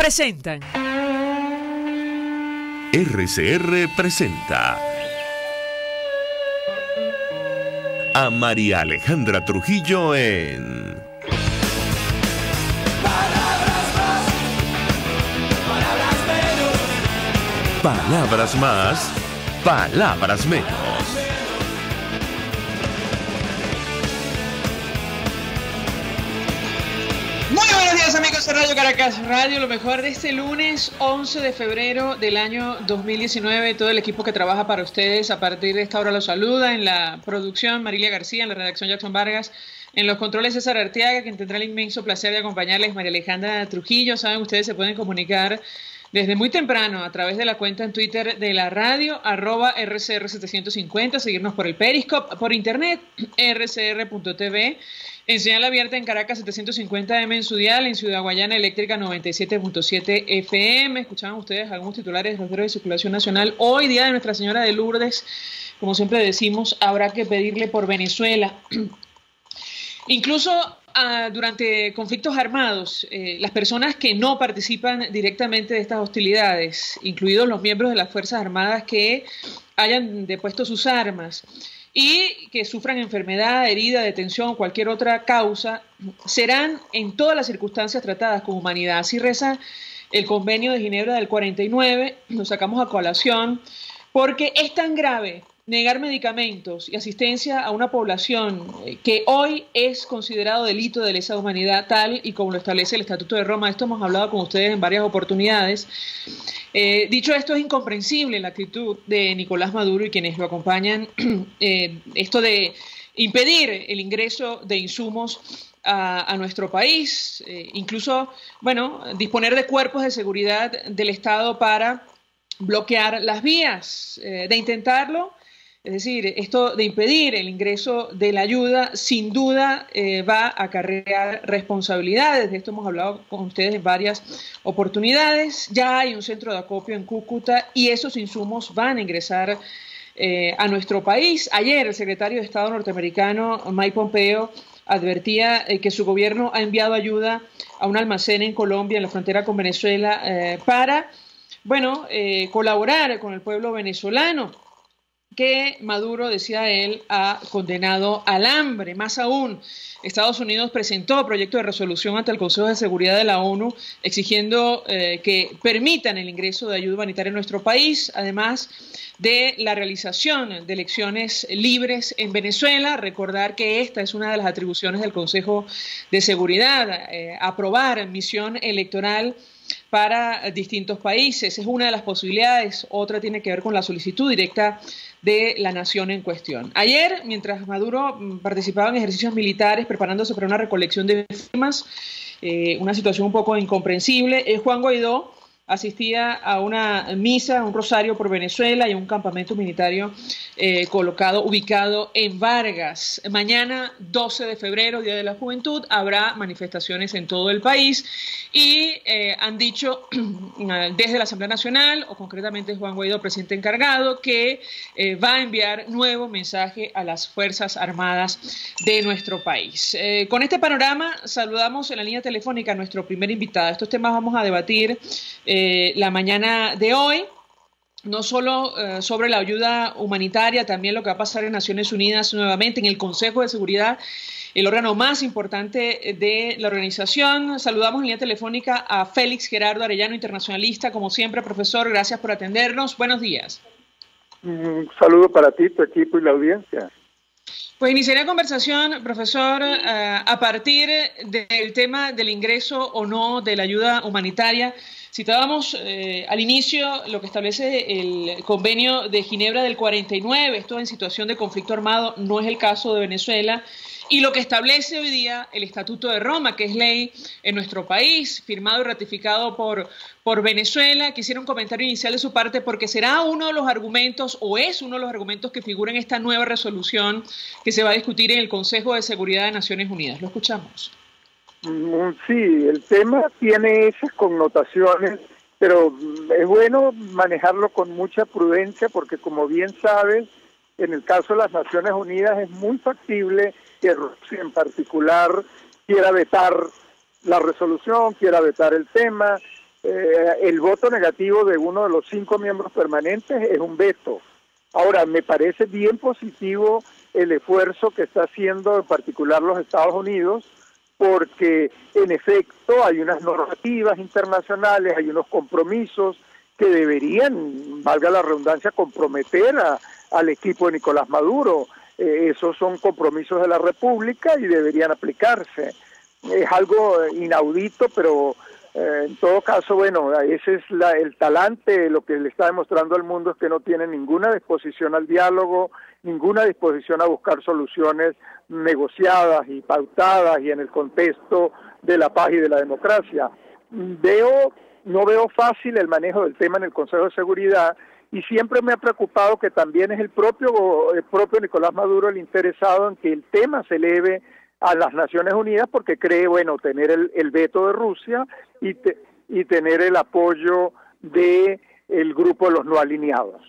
presentan. RCR presenta a María Alejandra Trujillo en Palabras más, palabras menos. Palabras más, palabras menos. Muy buenos días, amigos de Radio Caracas Radio, lo mejor de este lunes 11 de febrero del año 2019. Todo el equipo que trabaja para ustedes a partir de esta hora los saluda. En la producción, Marilia García; en la redacción, Jackson Vargas; en los controles, César Arteaga, quien tendrá el inmenso placer de acompañarles, María Alejandra Trujillo. Saben, ustedes se pueden comunicar desde muy temprano a través de la cuenta en Twitter de la radio, @RCR750, seguirnos por el Periscope, por internet, rcr.tv, en señal abierta en Caracas 750M en su dial, en Ciudad Guayana Eléctrica 97.7 FM. Escuchaban ustedes algunos titulares de los diarios de circulación nacional. Hoy, día de Nuestra Señora de Lourdes, como siempre decimos, habrá que pedirle por Venezuela. Incluso durante conflictos armados, las personas que no participan directamente de estas hostilidades, incluidos los miembros de las Fuerzas Armadas que hayan depuesto sus armas y que sufran enfermedad, herida, detención o cualquier otra causa, serán en todas las circunstancias tratadas con humanidad. Así reza el Convenio de Ginebra del 49, lo sacamos a colación, porque es tan grave negar medicamentos y asistencia a una población que hoy es considerado delito de lesa humanidad, tal y como lo establece el Estatuto de Roma. Esto hemos hablado con ustedes en varias oportunidades. Dicho esto, es incomprensible la actitud de Nicolás Maduro y quienes lo acompañan, esto de impedir el ingreso de insumos a nuestro país, incluso, bueno, disponer de cuerpos de seguridad del Estado para bloquear las vías. De intentarlo, es decir, esto de impedir el ingreso de la ayuda, sin duda va a acarrear responsabilidades. De esto hemos hablado con ustedes en varias oportunidades. Ya hay un centro de acopio en Cúcuta y esos insumos van a ingresar a nuestro país. Ayer el secretario de Estado norteamericano, Mike Pompeo, advertía que su gobierno ha enviado ayuda a un almacén en Colombia, en la frontera con Venezuela, para, bueno, colaborar con el pueblo venezolano, que Maduro, decía él, ha condenado al hambre. Más aún, Estados Unidos presentó proyecto de resolución ante el Consejo de Seguridad de la ONU exigiendo que permitan el ingreso de ayuda humanitaria en nuestro país, además de la realización de elecciones libres en Venezuela. Recordar que esta es una de las atribuciones del Consejo de Seguridad, aprobar misión electoral para distintos países. Es una de las posibilidades. Otra tiene que ver con la solicitud directa de la nación en cuestión. Ayer, mientras Maduro participaba en ejercicios militares preparándose para una recolección de firmas, una situación un poco incomprensible, Juan Guaidó asistía a una misa, un rosario por Venezuela y a un campamento humanitario ubicado en Vargas. Mañana, 12 de febrero, Día de la Juventud, habrá manifestaciones en todo el país y han dicho desde la Asamblea Nacional, o concretamente Juan Guaidó, presidente encargado, que va a enviar nuevo mensaje a las Fuerzas Armadas de nuestro país. Con este panorama, saludamos en la línea telefónica a nuestro primer invitado. Estos temas vamos a debatir la mañana de hoy, no solo sobre la ayuda humanitaria, también lo que va a pasar en Naciones Unidas nuevamente, en el Consejo de Seguridad, el órgano más importante de la organización. Saludamos en línea telefónica a Félix Gerardo Arellano, internacionalista. Como siempre, profesor, gracias por atendernos. Buenos días. Un saludo para ti, tu equipo y la audiencia. Pues iniciaría conversación, profesor, a partir del tema del ingreso o no de la ayuda humanitaria. Citábamos al inicio lo que establece el Convenio de Ginebra del 49, esto en situación de conflicto armado, no es el caso de Venezuela, y lo que establece hoy día el Estatuto de Roma, que es ley en nuestro país, firmado y ratificado por Venezuela. Quisiera un comentario inicial de su parte, porque será uno de los argumentos, o es uno de los argumentos que figura en esta nueva resolución que se va a discutir en el Consejo de Seguridad de Naciones Unidas. Lo escuchamos. Sí, el tema tiene esas connotaciones, pero es bueno manejarlo con mucha prudencia porque, como bien sabes, en el caso de las Naciones Unidas es muy factible que Rusia en particular quiera vetar la resolución, quiera vetar el tema, el voto negativo de uno de los 5 miembros permanentes es un veto. Ahora, me parece bien positivo el esfuerzo que está haciendo en particular los Estados Unidos, porque en efecto hay unas normativas internacionales, hay unos compromisos que deberían, valga la redundancia, comprometer al equipo de Nicolás Maduro. Esos son compromisos de la República y deberían aplicarse. Es algo inaudito, pero en todo caso, bueno, ese es el talante. Lo que le está demostrando al mundo es que no tiene ninguna disposición al diálogo, ninguna disposición a buscar soluciones negociadas y pautadas y en el contexto de la paz y de la democracia. No veo fácil el manejo del tema en el Consejo de Seguridad, y siempre me ha preocupado que también es el propio Nicolás Maduro el interesado en que el tema se eleve a las Naciones Unidas, porque cree, bueno, tener el veto de Rusia y tener el apoyo de el grupo de los no alineados.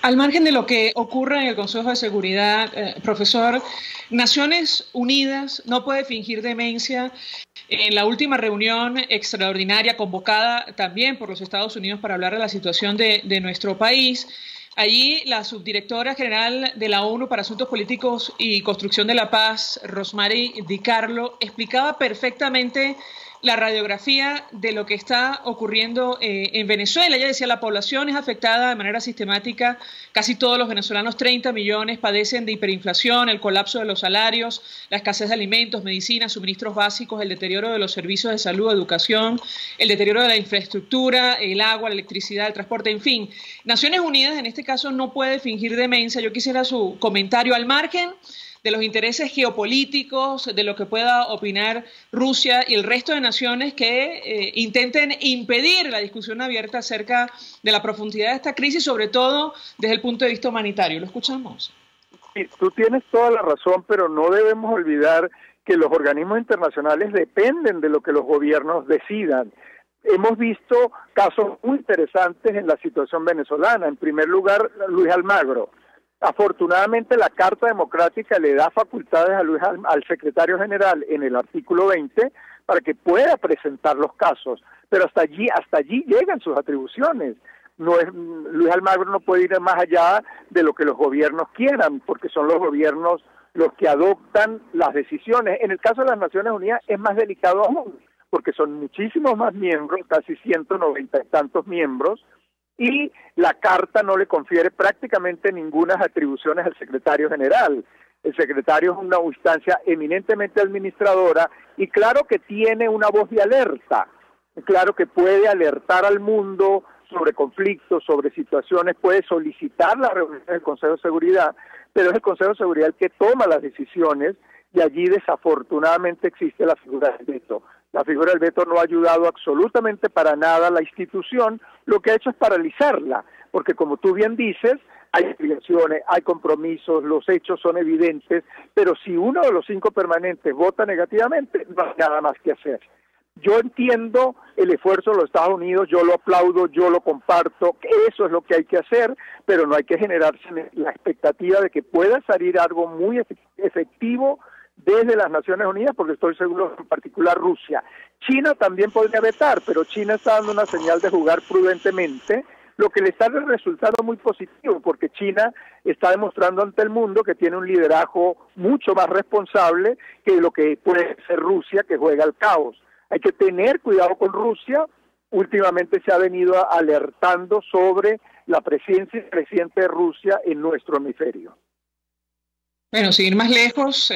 Al margen de lo que ocurra en el Consejo de Seguridad, profesor, Naciones Unidas no puede fingir demencia. En la última reunión extraordinaria convocada también por los Estados Unidos para hablar de la situación de nuestro país, allí la subdirectora general de la ONU para Asuntos Políticos y Construcción de la Paz, Rosemary DiCarlo, explicaba perfectamente la radiografía de lo que está ocurriendo en Venezuela. Ella decía, la población es afectada de manera sistemática, casi todos los venezolanos, 30 millones, padecen de hiperinflación, el colapso de los salarios, la escasez de alimentos, medicinas, suministros básicos, el deterioro de los servicios de salud, educación, el deterioro de la infraestructura, el agua, la electricidad, el transporte, en fin. Naciones Unidas en este caso no puede fingir demencia. Yo quisiera su comentario al margen de los intereses geopolíticos, de lo que pueda opinar Rusia y el resto de naciones que intenten impedir la discusión abierta acerca de la profundidad de esta crisis, sobre todo desde el punto de vista humanitario. ¿Lo escuchamos? Sí, tú tienes toda la razón, pero no debemos olvidar que los organismos internacionales dependen de lo que los gobiernos decidan. Hemos visto casos muy interesantes en la situación venezolana. En primer lugar, Luis Almagro. Afortunadamente la Carta Democrática le da facultades al secretario general en el artículo 20 para que pueda presentar los casos, pero hasta allí llegan sus atribuciones. Luis Almagro no puede ir más allá de lo que los gobiernos quieran, porque son los gobiernos los que adoptan las decisiones. En el caso de las Naciones Unidas es más delicado aún, porque son muchísimos más miembros, casi 190 y tantos miembros, y la Carta no le confiere prácticamente ninguna atribuciones al secretario general. El secretario es una instancia eminentemente administradora y claro que tiene una voz de alerta, claro que puede alertar al mundo sobre conflictos, sobre situaciones, puede solicitar la reunión del Consejo de Seguridad, pero es el Consejo de Seguridad el que toma las decisiones y allí desafortunadamente existe la figura del veto. La figura del veto no ha ayudado absolutamente para nada a la institución, lo que ha hecho es paralizarla, porque como tú bien dices, hay obligaciones, hay compromisos, los hechos son evidentes, pero si uno de los 5 permanentes vota negativamente, no hay nada más que hacer. Yo entiendo el esfuerzo de los Estados Unidos, yo lo aplaudo, yo lo comparto, eso es lo que hay que hacer, pero no hay que generarse la expectativa de que pueda salir algo muy efectivo desde las Naciones Unidas, porque estoy seguro en particular Rusia. China también podría vetar, pero China está dando una señal de jugar prudentemente, lo que le está resultando muy positivo, porque China está demostrando ante el mundo que tiene un liderazgo mucho más responsable que lo que puede ser Rusia, que juega al caos. Hay que tener cuidado con Rusia. Últimamente se ha venido alertando sobre la presencia creciente de Rusia en nuestro hemisferio. Bueno, sin ir más lejos,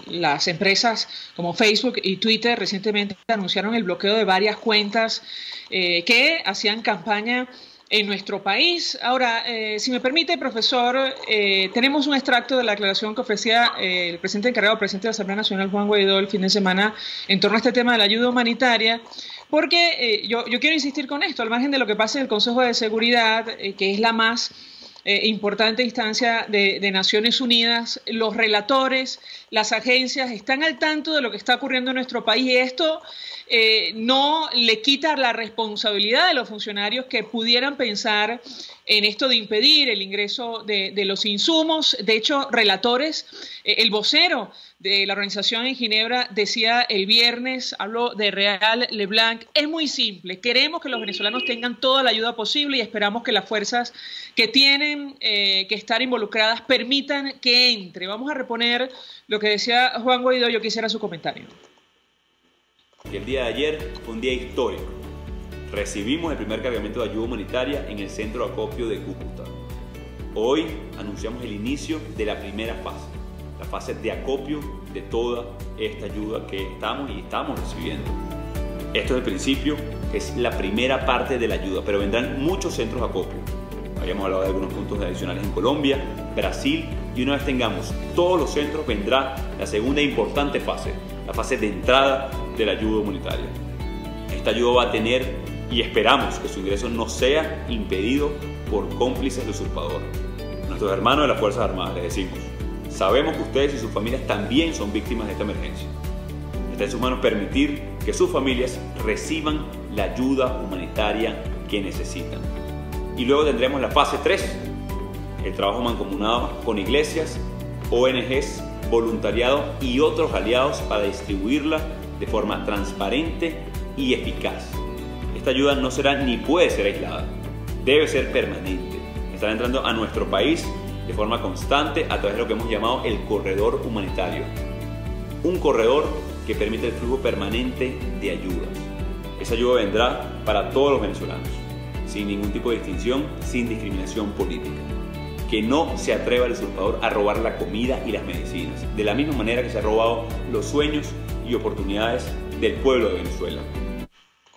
las empresas como Facebook y Twitter recientemente anunciaron el bloqueo de varias cuentas que hacían campaña en nuestro país. Ahora, si me permite, profesor, tenemos un extracto de la aclaración que ofrecía el presidente encargado, el presidente de la Asamblea Nacional, Juan Guaidó, el fin de semana en torno a este tema de la ayuda humanitaria, porque yo quiero insistir con esto, al margen de lo que pasa en el Consejo de Seguridad, que es la más importante instancia de Naciones Unidas, los relatores, las agencias están al tanto de lo que está ocurriendo en nuestro país y esto no le quita la responsabilidad de los funcionarios que pudieran pensar en esto de impedir el ingreso de los insumos. De hecho, relatores, el vocero de la organización en Ginebra decía el viernes, habló de Real Leblanc, es muy simple, queremos que los venezolanos tengan toda la ayuda posible y esperamos que las fuerzas que tienen que estar involucradas permitan que entre. Vamos a reponer lo que decía Juan Guaidó, yo quisiera su comentario. El día de ayer fue un día histórico. Recibimos el primer cargamento de ayuda humanitaria en el centro de acopio de Cúcuta. Hoy anunciamos el inicio de la primera fase, la fase de acopio de toda esta ayuda que estamos recibiendo. Esto es el principio, es la primera parte de la ayuda, pero vendrán muchos centros de acopio. Habíamos hablado de algunos puntos adicionales en Colombia, Brasil, y una vez tengamos todos los centros vendrá la segunda e importante fase, la fase de entrada de la ayuda humanitaria. Esta ayuda va a tener, y esperamos que su ingreso no sea impedido por cómplices de usurpador. Nuestros hermanos de las Fuerzas Armadas les decimos, sabemos que ustedes y sus familias también son víctimas de esta emergencia. Está en sus manos permitir que sus familias reciban la ayuda humanitaria que necesitan. Y luego tendremos la fase 3, el trabajo mancomunado con iglesias, ONGs, voluntariado y otros aliados para distribuirla de forma transparente y eficaz. Esta ayuda no será ni puede ser aislada, debe ser permanente. Estará entrando a nuestro país de forma constante a través de lo que hemos llamado el corredor humanitario. Un corredor que permite el flujo permanente de ayudas. Esa ayuda vendrá para todos los venezolanos, sin ningún tipo de distinción, sin discriminación política. Que no se atreva el usurpador a robar la comida y las medicinas, de la misma manera que se ha robado los sueños y oportunidades del pueblo de Venezuela.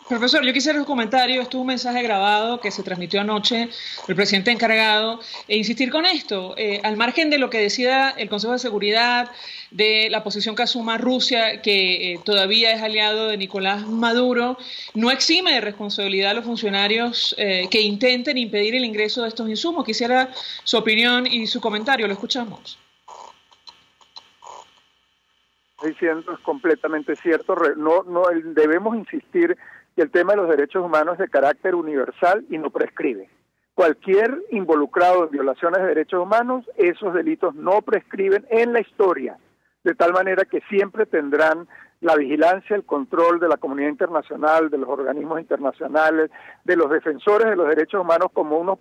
Profesor, yo quisiera un comentario. Esto es un mensaje grabado que se transmitió anoche del presidente encargado, e insistir con esto, al margen de lo que decida el Consejo de Seguridad, de la posición que asuma Rusia, que todavía es aliado de Nicolás Maduro, no exime de responsabilidad a los funcionarios que intenten impedir el ingreso de estos insumos. Quisiera su opinión y su comentario, lo escuchamos. Diciendo es completamente cierto, debemos insistir que el tema de los derechos humanos es de carácter universal y no prescribe. Cualquier involucrado en violaciones de derechos humanos, esos delitos no prescriben en la historia, de tal manera que siempre tendrán la vigilancia, el control de la comunidad internacional, de los organismos internacionales, de los defensores de los derechos humanos como unos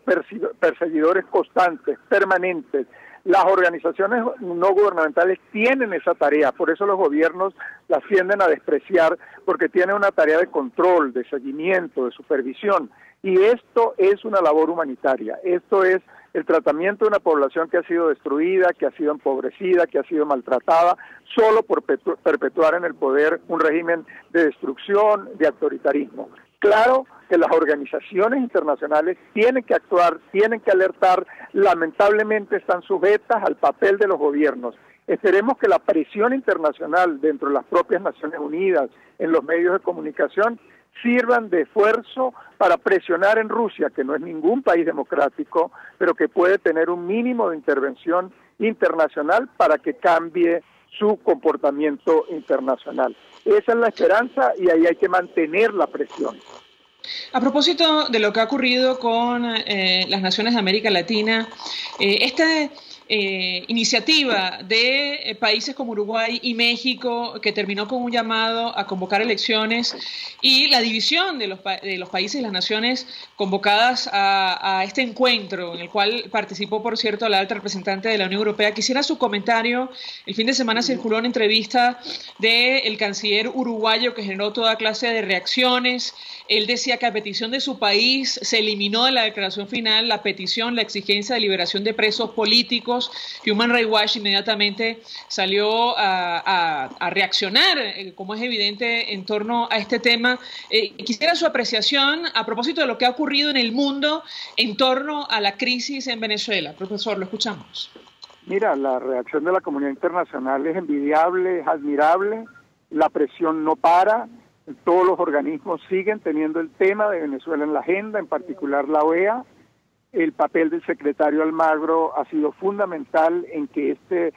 perseguidores constantes, permanentes. Las organizaciones no gubernamentales tienen esa tarea, por eso los gobiernos las tienden a despreciar, porque tienen una tarea de control, de seguimiento, de supervisión, y esto es una labor humanitaria, esto es el tratamiento de una población que ha sido destruida, que ha sido empobrecida, que ha sido maltratada, solo por perpetuar en el poder un régimen de destrucción, de autoritarismo. Claro que las organizaciones internacionales tienen que actuar, tienen que alertar, lamentablemente están sujetas al papel de los gobiernos. Esperemos que la presión internacional dentro de las propias Naciones Unidas, en los medios de comunicación, sirvan de esfuerzo para presionar en Rusia, que no es ningún país democrático, pero que puede tener un mínimo de intervención internacional para que cambie su comportamiento internacional. Esa es la esperanza y ahí hay que mantener la presión. A propósito de lo que ha ocurrido con las naciones de América Latina, esta iniciativa de países como Uruguay y México, que terminó con un llamado a convocar elecciones, y la división de los países y las naciones convocadas a este encuentro, en el cual participó, por cierto, la alta representante de la Unión Europea. Quisiera su comentario. El fin de semana circuló una entrevista del canciller uruguayo que generó toda clase de reacciones. Él decía que a petición de su país se eliminó de la declaración final la petición, la exigencia de liberación de presos políticos. Human Rights Watch inmediatamente salió a reaccionar, como es evidente, en torno a este tema. Quisiera su apreciación a propósito de lo que ha ocurrido en el mundo en torno a la crisis en Venezuela. Profesor, lo escuchamos. Mira, la reacción de la comunidad internacional es envidiable, es admirable, la presión no para. Todos los organismos siguen teniendo el tema de Venezuela en la agenda, en particular la OEA. El papel del secretario Almagro ha sido fundamental en que este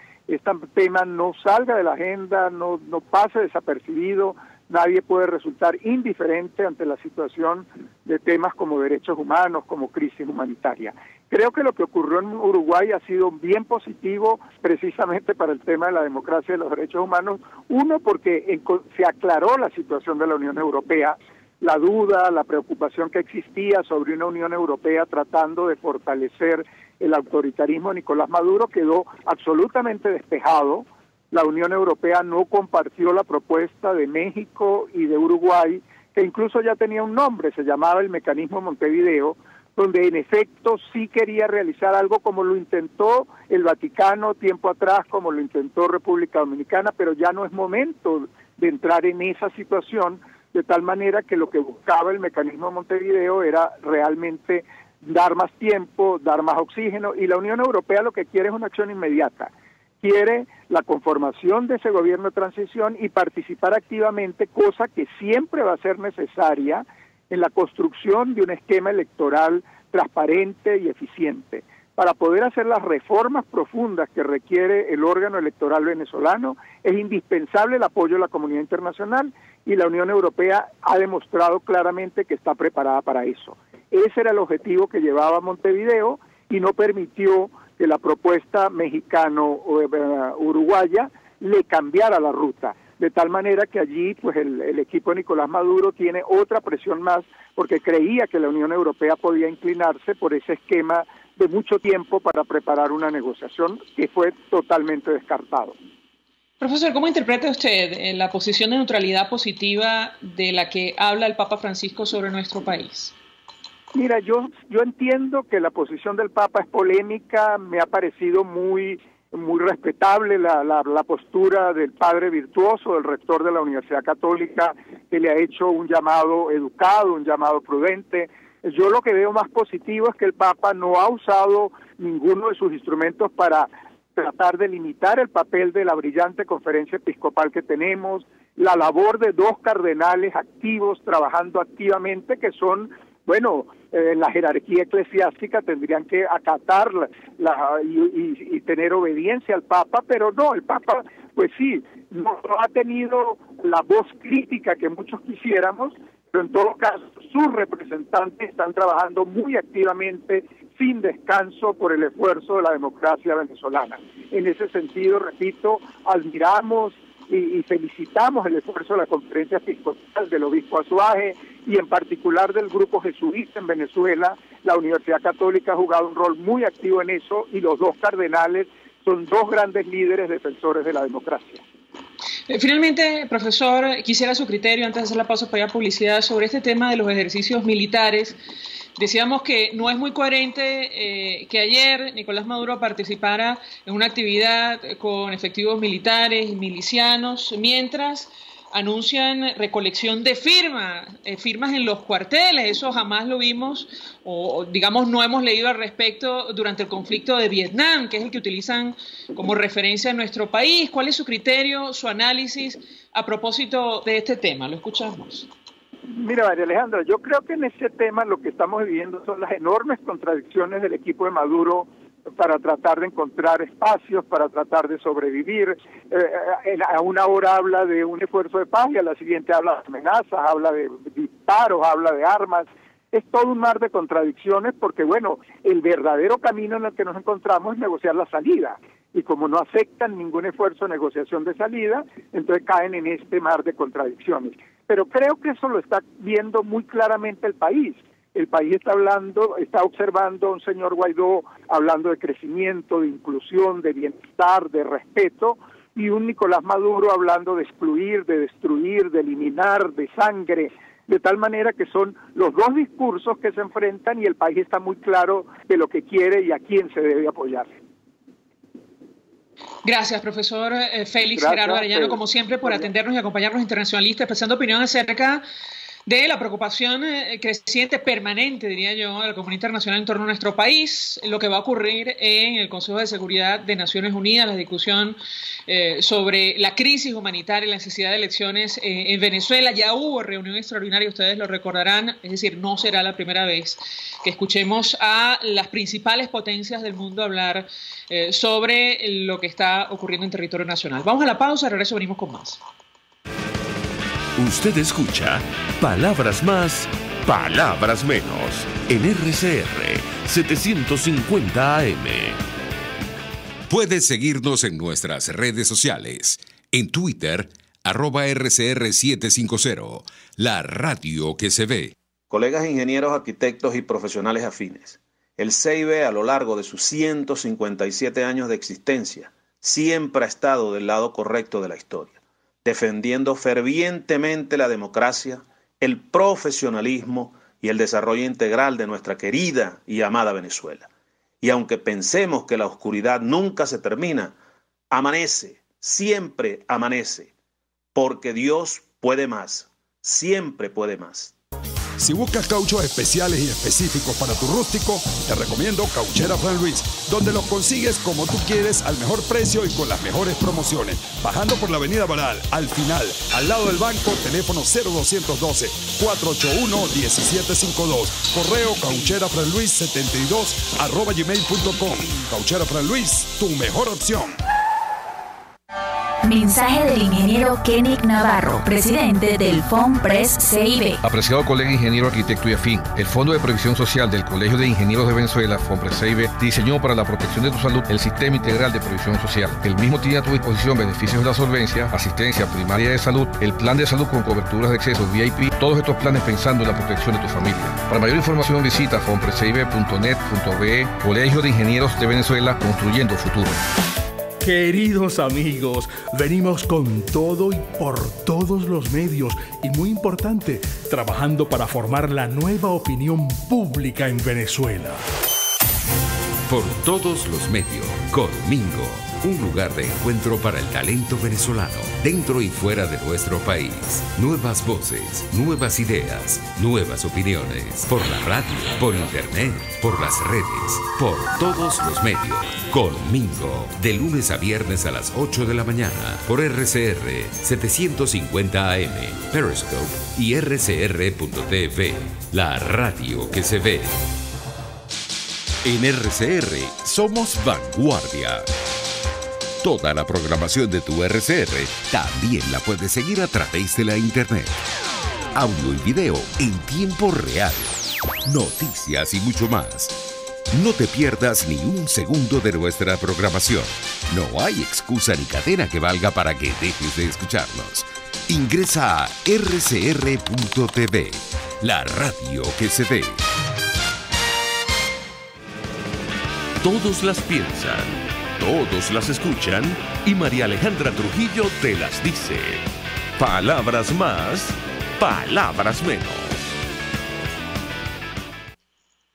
tema no salga de la agenda, no pase desapercibido, nadie puede resultar indiferente ante la situación de temas como derechos humanos, como crisis humanitaria. Creo que lo que ocurrió en Uruguay ha sido bien positivo precisamente para el tema de la democracia y los derechos humanos. Uno, porque se aclaró la situación de la Unión Europea, la duda, la preocupación que existía sobre una Unión Europea tratando de fortalecer el autoritarismo de Nicolás Maduro quedó absolutamente despejado. La Unión Europea no compartió la propuesta de México y de Uruguay, que incluso ya tenía un nombre, se llamaba el Mecanismo Montevideo, donde en efecto sí quería realizar algo como lo intentó el Vaticano tiempo atrás, como lo intentó República Dominicana, pero ya no es momento de entrar en esa situación, de tal manera que lo que buscaba el Mecanismo Montevideo era realmente dar más tiempo, dar más oxígeno, y la Unión Europea lo que quiere es una acción inmediata. Quiere la conformación de ese gobierno de transición y participar activamente, cosa que siempre va a ser necesaria en la construcción de un esquema electoral transparente y eficiente. Para poder hacer las reformas profundas que requiere el órgano electoral venezolano, es indispensable el apoyo de la comunidad internacional, y la Unión Europea ha demostrado claramente que está preparada para eso. Ese era el objetivo que llevaba Montevideo y no permitió que la propuesta mexicano-uruguaya le cambiara la ruta, de tal manera que allí pues el equipo de Nicolás Maduro tiene otra presión más, porque creía que la Unión Europea podía inclinarse por ese esquema de mucho tiempo para preparar una negociación que fue totalmente descartado. Profesor, ¿cómo interpreta usted la posición de neutralidad positiva de la que habla el Papa Francisco sobre nuestro país? Mira, yo entiendo que la posición del Papa es polémica, me ha parecido muy respetable la postura del padre virtuoso, del rector de la Universidad Católica, que le ha hecho un llamado educado, un llamado prudente. Yo lo que veo más positivo es que el Papa no ha usado ninguno de sus instrumentos para tratar de limitar el papel de la brillante conferencia episcopal que tenemos, la labor de dos cardenales activos, trabajando activamente, que son, bueno, en la jerarquía eclesiástica tendrían que acatar y tener obediencia al Papa, pero no, el Papa, pues sí, no ha tenido la voz crítica que muchos quisiéramos, pero en todo caso sus representantes están trabajando muy activamente, sin descanso, por el esfuerzo de la democracia venezolana. En ese sentido, repito, admiramos y felicitamos el esfuerzo de la Conferencia Episcopal, del Obispo Azuaje y en particular del Grupo Jesuita en Venezuela. La Universidad Católica ha jugado un rol muy activo en eso, y los dos cardenales son dos grandes líderes defensores de la democracia. Finalmente, profesor, quisiera su criterio, antes de hacer la pausa para ir a publicidad, sobre este tema de los ejercicios militares. Decíamos que no es muy coherente que ayer Nicolás Maduro participara en una actividad con efectivos militares y milicianos, mientras anuncian recolección de firmas en los cuarteles. Eso jamás lo vimos, o digamos no hemos leído al respecto durante el conflicto de Vietnam, que es el que utilizan como referencia en nuestro país. ¿Cuál es su criterio, su análisis a propósito de este tema? Lo escuchamos. Mira, María Alejandra, yo creo que en ese tema lo que estamos viviendo son las enormes contradicciones del equipo de Maduro para tratar de encontrar espacios, para tratar de sobrevivir. A una hora habla de un esfuerzo de paz y a la siguiente habla de amenazas, habla de disparos, habla de armas. Es todo un mar de contradicciones porque, bueno, el verdadero camino en el que nos encontramos es negociar la salida. Y como no aceptan ningún esfuerzo de negociación de salida, entonces caen en este mar de contradicciones. Pero creo que eso lo está viendo muy claramente el país. El país está observando a un señor Guaidó hablando de crecimiento, de inclusión, de bienestar, de respeto, y un Nicolás Maduro hablando de excluir, de destruir, de eliminar, de sangre, de tal manera que son los dos discursos que se enfrentan y el país está muy claro de lo que quiere y a quién se debe apoyar. Gracias, profesor Félix Gerardo Arellano, como siempre, por atendernos y acompañarnos internacionalistas, expresando opinión acerca de la preocupación creciente, permanente, diría yo, de la comunidad internacional en torno a nuestro país, lo que va a ocurrir en el Consejo de Seguridad de Naciones Unidas, la discusión sobre la crisis humanitaria y la necesidad de elecciones en Venezuela. Ya hubo reunión extraordinaria, ustedes lo recordarán, es decir, no será la primera vez que escuchemos a las principales potencias del mundo hablar sobre lo que está ocurriendo en territorio nacional. Vamos a la pausa, regreso, venimos con más. Usted escucha Palabras Más, Palabras Menos en RCR 750 AM. Puedes seguirnos en nuestras redes sociales. En Twitter, @RCR750, la radio que se ve. Colegas ingenieros, arquitectos y profesionales afines, el CIB a lo largo de sus 157 años de existencia siempre ha estado del lado correcto de la historia, defendiendo fervientemente la democracia, el profesionalismo y el desarrollo integral de nuestra querida y amada Venezuela. Y aunque pensemos que la oscuridad nunca se termina, amanece, siempre amanece, porque Dios puede más, siempre puede más. Si buscas cauchos especiales y específicos para tu rústico, te recomiendo Cauchera Fran Luis, donde los consigues como tú quieres, al mejor precio y con las mejores promociones. Bajando por la avenida Baral, al final, al lado del banco, teléfono 0212-481-1752. Correo caucherafranluis72@gmail.com. Cauchera Fran Luis, tu mejor opción. Mensaje del ingeniero Kenick Navarro, presidente del FONPRES CIB. Apreciado colega ingeniero, arquitecto y afín, el Fondo de Previsión Social del Colegio de Ingenieros de Venezuela, FONPRES CIB, diseñó para la protección de tu salud el Sistema Integral de Previsión Social. El mismo tiene a tu disposición beneficios de la solvencia, asistencia primaria de salud, el plan de salud con coberturas de acceso VIP, todos estos planes pensando en la protección de tu familia. Para mayor información visita fonprescib.net.be. Colegio de Ingenieros de Venezuela, construyendo futuro. Queridos amigos, venimos con todo y por todos los medios y muy importante, trabajando para formar la nueva opinión pública en Venezuela. Por todos los medios, Conmingo, un lugar de encuentro para el talento venezolano, dentro y fuera de nuestro país. Nuevas voces, nuevas ideas, nuevas opiniones. Por la radio, por internet, por las redes, por todos los medios. Conmingo, de lunes a viernes a las 8 de la mañana, por RCR 750 AM, Periscope y RCR.tv, la radio que se ve. En RCR somos vanguardia. Toda la programación de tu RCR también la puedes seguir a través de la internet. Audio y video en tiempo real. Noticias y mucho más. No te pierdas ni un segundo de nuestra programación. No hay excusa ni cadena que valga para que dejes de escucharnos. Ingresa a rcr.tv, la radio que se ve. Todos las piensan, todos las escuchan y María Alejandra Trujillo te las dice. Palabras más, palabras menos.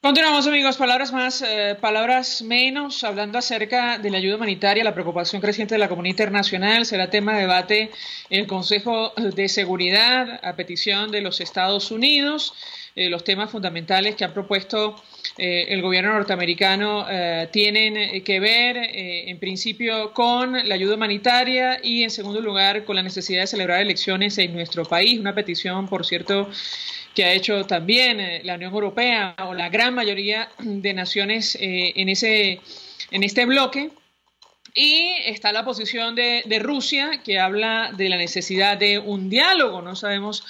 Continuamos, amigos. Palabras más, palabras menos, hablando acerca de la ayuda humanitaria, la preocupación creciente de la comunidad internacional. Será tema de debate en el Consejo de Seguridad a petición de los Estados Unidos. Los temas fundamentales que han propuesto el gobierno norteamericano tienen que ver, en principio, con la ayuda humanitaria y, en segundo lugar, con la necesidad de celebrar elecciones en nuestro país. Una petición, por cierto, que ha hecho también la Unión Europea o la gran mayoría de naciones en este bloque. Y está la posición de Rusia, que habla de la necesidad de un diálogo. No sabemos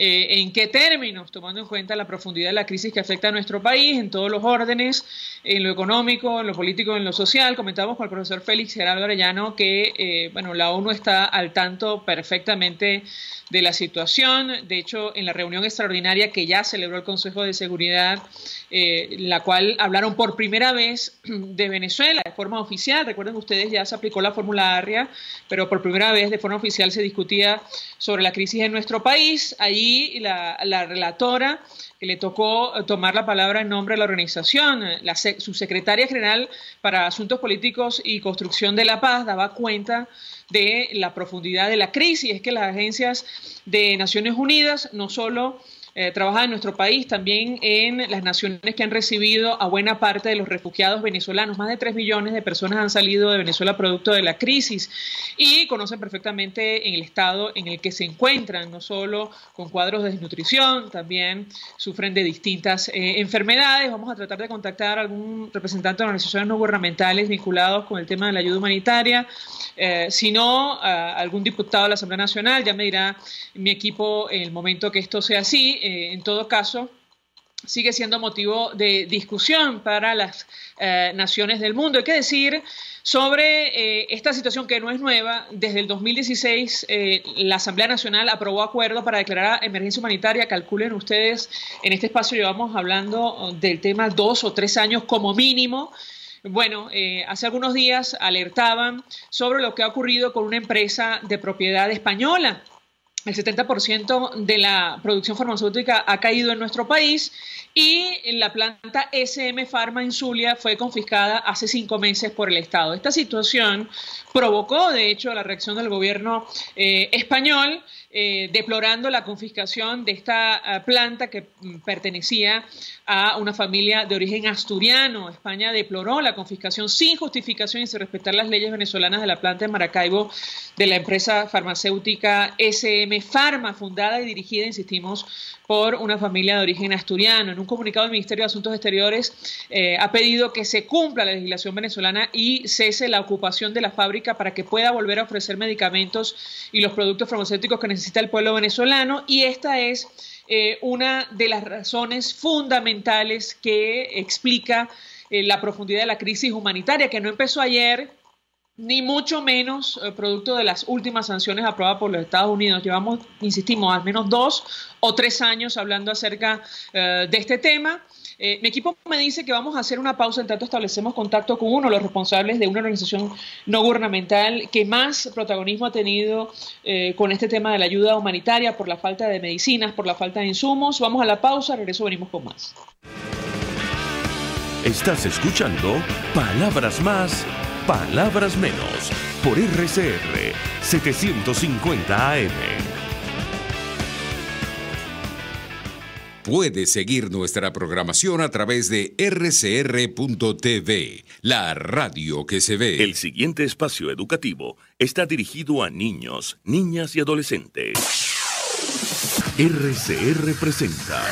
en qué términos, tomando en cuenta la profundidad de la crisis que afecta a nuestro país en todos los órdenes, en lo económico, en lo político, en lo social. Comentamos con el profesor Félix Gerardo Arellano que la ONU está al tanto perfectamente de la situación. De hecho, en la reunión extraordinaria que ya celebró el Consejo de Seguridad, la cual hablaron por primera vez de Venezuela de forma oficial. Recuerden ustedes, ya se aplicó la fórmula Arria, pero por primera vez de forma oficial se discutía sobre la crisis en nuestro país. Allí la relatora, que le tocó tomar la palabra en nombre de la organización, su secretaria general para Asuntos Políticos y Construcción de la Paz, daba cuenta de la profundidad de la crisis. Es que las agencias de Naciones Unidas no solo trabajada en nuestro país, también en las naciones que han recibido a buena parte de los refugiados venezolanos. Más de 3 millones de personas han salido de Venezuela producto de la crisis y conocen perfectamente en el estado en el que se encuentran, no solo con cuadros de desnutrición, también sufren de distintas enfermedades. Vamos a tratar de contactar a algún representante de organizaciones no gubernamentales vinculados con el tema de la ayuda humanitaria, si no, algún diputado de la Asamblea Nacional. Ya me dirá mi equipo en el momento que esto sea así. En todo caso, sigue siendo motivo de discusión para las naciones del mundo. Hay que decir sobre esta situación que no es nueva. Desde el 2016 la Asamblea Nacional aprobó acuerdos para declarar emergencia humanitaria. Calculen ustedes, en este espacio llevamos hablando del tema 2 o 3 años como mínimo. Bueno, hace algunos días alertaban sobre lo que ha ocurrido con una empresa de propiedad española. El 70% de la producción farmacéutica ha caído en nuestro país y la planta SM Pharma en Zulia fue confiscada hace 5 meses por el Estado. Esta situación provocó, de hecho, la reacción del gobierno español, deplorando la confiscación de esta planta que pertenecía a una familia de origen asturiano. España deploró la confiscación sin justificación y sin respetar las leyes venezolanas de la planta de Maracaibo de la empresa farmacéutica SM Pharma, fundada y dirigida, insistimos, por una familia de origen asturiano. En un comunicado del Ministerio de Asuntos Exteriores ha pedido que se cumpla la legislación venezolana y cese la ocupación de la fábrica para que pueda volver a ofrecer medicamentos y los productos farmacéuticos que necesita el pueblo venezolano. Y esta es una de las razones fundamentales que explica la profundidad de la crisis humanitaria, que no empezó ayer, ni mucho menos producto de las últimas sanciones aprobadas por los Estados Unidos. Llevamos, insistimos, al menos 2 o 3 años hablando acerca de este tema. Mi equipo me dice que vamos a hacer una pausa, en tanto establecemos contacto con uno de los responsables de una organización no gubernamental que más protagonismo ha tenido con este tema de la ayuda humanitaria por la falta de medicinas, por la falta de insumos. Vamos a la pausa, regreso, venimos con más. Estás escuchando Palabras Más, Palabras Menos, por RCR 750 AM. Puedes seguir nuestra programación a través de rcr.tv, la radio que se ve. El siguiente espacio educativo está dirigido a niños, niñas y adolescentes. RCR presenta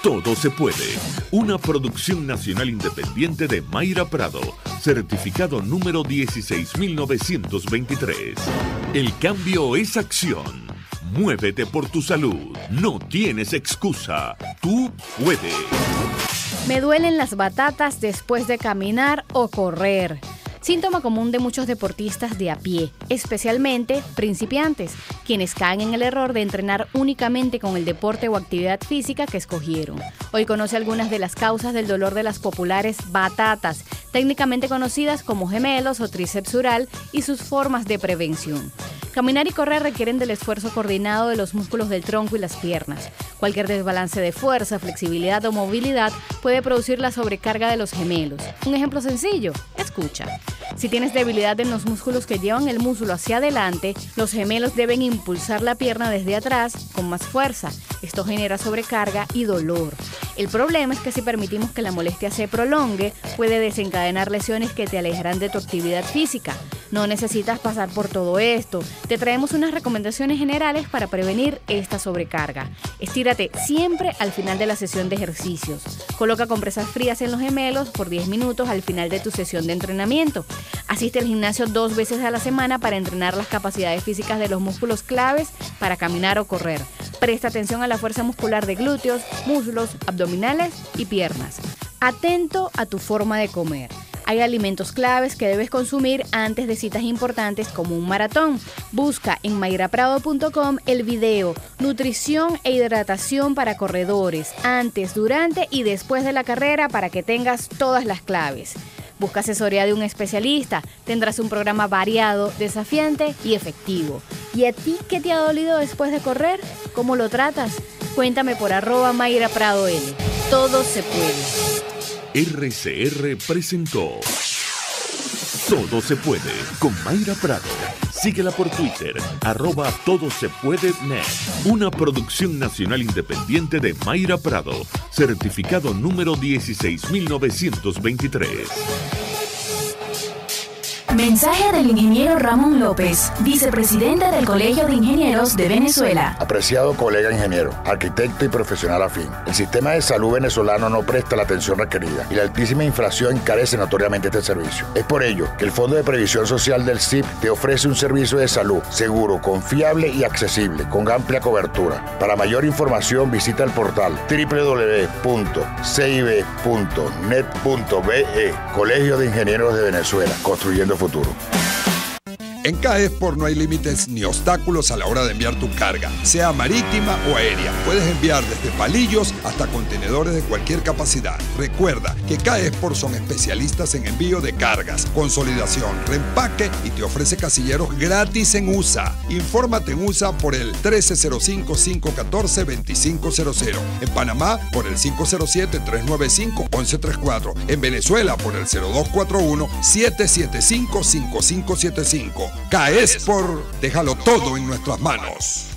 Todo se puede, una producción nacional independiente de Mayra Prado, certificado número 16923. El cambio es acción. Muévete por tu salud. No tienes excusa. Tú puedes. Me duelen las batatas después de caminar o correr. Síntoma común de muchos deportistas de a pie, especialmente principiantes, quienes caen en el error de entrenar únicamente con el deporte o actividad física que escogieron. Hoy conoce algunas de las causas del dolor de las populares batatas, técnicamente conocidas como gemelos o tríceps ural, y sus formas de prevención. Caminar y correr requieren del esfuerzo coordinado de los músculos del tronco y las piernas. Cualquier desbalance de fuerza, flexibilidad o movilidad puede producir la sobrecarga de los gemelos. Un ejemplo sencillo, escucha. Si tienes debilidad en los músculos que llevan el muslo hacia adelante, los gemelos deben impulsar la pierna desde atrás con más fuerza. Esto genera sobrecarga y dolor. El problema es que si permitimos que la molestia se prolongue, puede desencadenar lesiones que te alejarán de tu actividad física. No necesitas pasar por todo esto. Te traemos unas recomendaciones generales para prevenir esta sobrecarga. Estírate siempre al final de la sesión de ejercicios. Coloca compresas frías en los gemelos por 10 minutos al final de tu sesión de entrenamiento. Asiste al gimnasio 2 veces a la semana para entrenar las capacidades físicas de los músculos claves para caminar o correr. Presta atención a la fuerza muscular de glúteos, muslos, abdominales y piernas. Atento a tu forma de comer. Hay alimentos claves que debes consumir antes de citas importantes como un maratón. Busca en mayraprado.com el video Nutrición e hidratación para corredores, antes, durante y después de la carrera, para que tengas todas las claves. Busca asesoría de un especialista. Tendrás un programa variado, desafiante y efectivo. ¿Y a ti qué te ha dolido después de correr? ¿Cómo lo tratas? Cuéntame por @mayrapradoL. Todo se puede. RCR presentó Todo se puede con Mayra Prado. Síguela por Twitter, @todosepuedenet. Una producción nacional independiente de Mayra Prado, certificado número 16923. Mensaje del ingeniero Ramón López, vicepresidente del Colegio de Ingenieros de Venezuela. Apreciado colega ingeniero, arquitecto y profesional afín, el sistema de salud venezolano no presta la atención requerida y la altísima inflación encarece notoriamente este servicio. Es por ello que el Fondo de Previsión Social del CIP te ofrece un servicio de salud seguro, confiable y accesible, con amplia cobertura. Para mayor información visita el portal www.cib.net.be, Colegio de Ingenieros de Venezuela, construyendo futuro. En CAESPOR no hay límites ni obstáculos a la hora de enviar tu carga, sea marítima o aérea. Puedes enviar desde palillos hasta contenedores de cualquier capacidad. Recuerda que CAESPOR son especialistas en envío de cargas, consolidación, reempaque y te ofrece casilleros gratis en USA. Infórmate en USA por el 1305-514-2500. En Panamá por el 507-395-1134. En Venezuela por el 0241-775-5575. CAESPOR, déjalo todo en nuestras manos.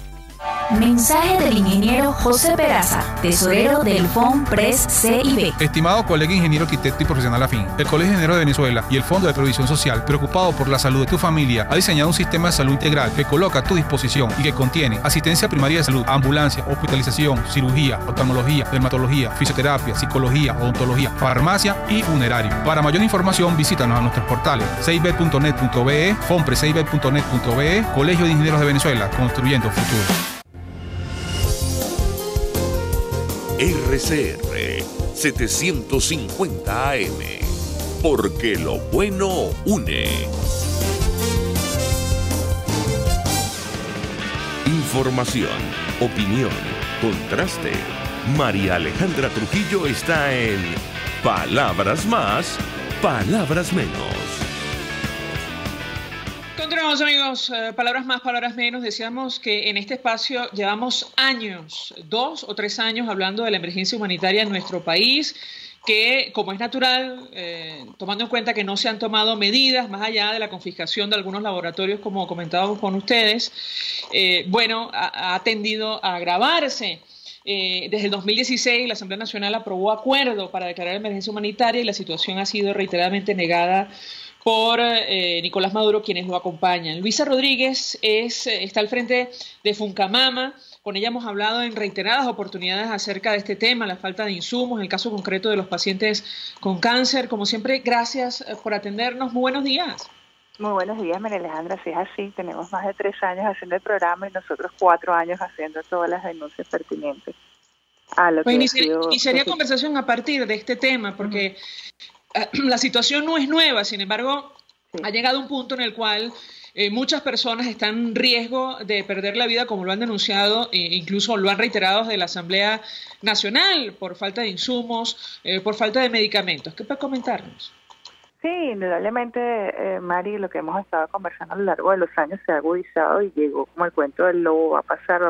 Mensaje del ingeniero José Peraza, tesorero del FONPRES CIB. Estimado colega ingeniero, arquitecto y profesional afín, el Colegio de Ingenieros de Venezuela y el Fondo de Previsión Social, preocupado por la salud de tu familia, ha diseñado un sistema de salud integral que coloca a tu disposición y que contiene asistencia primaria de salud, ambulancia, hospitalización, cirugía, oftalmología, dermatología, fisioterapia, psicología, odontología, farmacia y funerario. Para mayor información, visítanos a nuestros portales cib.net.be, fonprescib.net.be, Colegio de Ingenieros de Venezuela, construyendo futuro. RCR 750 AM, porque lo bueno une. Información, opinión, contraste. María Alejandra Trujillo está en Palabras Más, Palabras Menos. Continuamos, amigos. Palabras más, palabras menos. Decíamos que en este espacio llevamos años, 2 o 3 años, hablando de la emergencia humanitaria en nuestro país, que, como es natural, tomando en cuenta que no se han tomado medidas más allá de la confiscación de algunos laboratorios, como comentábamos con ustedes, ha tendido a agravarse. Desde el 2016 la Asamblea Nacional aprobó acuerdo para declarar emergencia humanitaria y la situación ha sido reiteradamente negada por Nicolás Maduro, quienes lo acompañan. Luisa Rodríguez está al frente de Funcamama. Con ella hemos hablado en reiteradas oportunidades acerca de este tema, la falta de insumos, el caso concreto de los pacientes con cáncer. Como siempre, gracias por atendernos. Muy buenos días. Muy buenos días, María Alejandra. Si es así, tenemos más de 3 años haciendo el programa y nosotros 4 años haciendo todas las denuncias pertinentes a lo que iniciaría conversación a partir de este tema, porque la situación no es nueva. Sin embargo, ha llegado un punto en el cual muchas personas están en riesgo de perder la vida, como lo han denunciado e incluso lo han reiterado desde la Asamblea Nacional, por falta de insumos, por falta de medicamentos. ¿Qué puede comentarnos? Sí, indudablemente, Mari, lo que hemos estado conversando a lo largo de los años se ha agudizado y llegó como el cuento del lobo, va a pasar,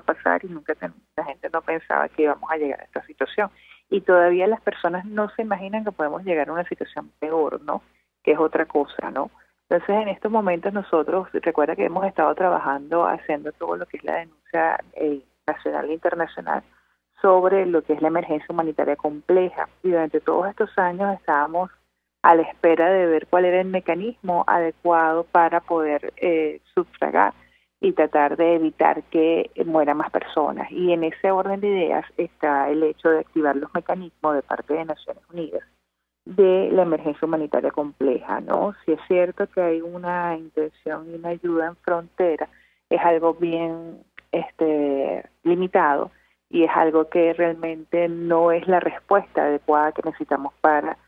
y nunca la gente no pensaba que íbamos a llegar a esta situación. Y todavía las personas no se imaginan que podemos llegar a una situación peor, ¿no? Que es otra cosa, ¿no? Entonces, en estos momentos nosotros, recuerda que hemos estado trabajando, haciendo todo lo que es la denuncia nacional e internacional sobre lo que es la emergencia humanitaria compleja. Y durante todos estos años estábamos a la espera de ver cuál era el mecanismo adecuado para poder sufragar y tratar de evitar que mueran más personas. Y en ese orden de ideas está el hecho de activar los mecanismos de parte de Naciones Unidas de la emergencia humanitaria compleja, ¿no? Si es cierto que hay una intención y una ayuda en frontera, es algo bien limitado y es algo que realmente no es la respuesta adecuada que necesitamos para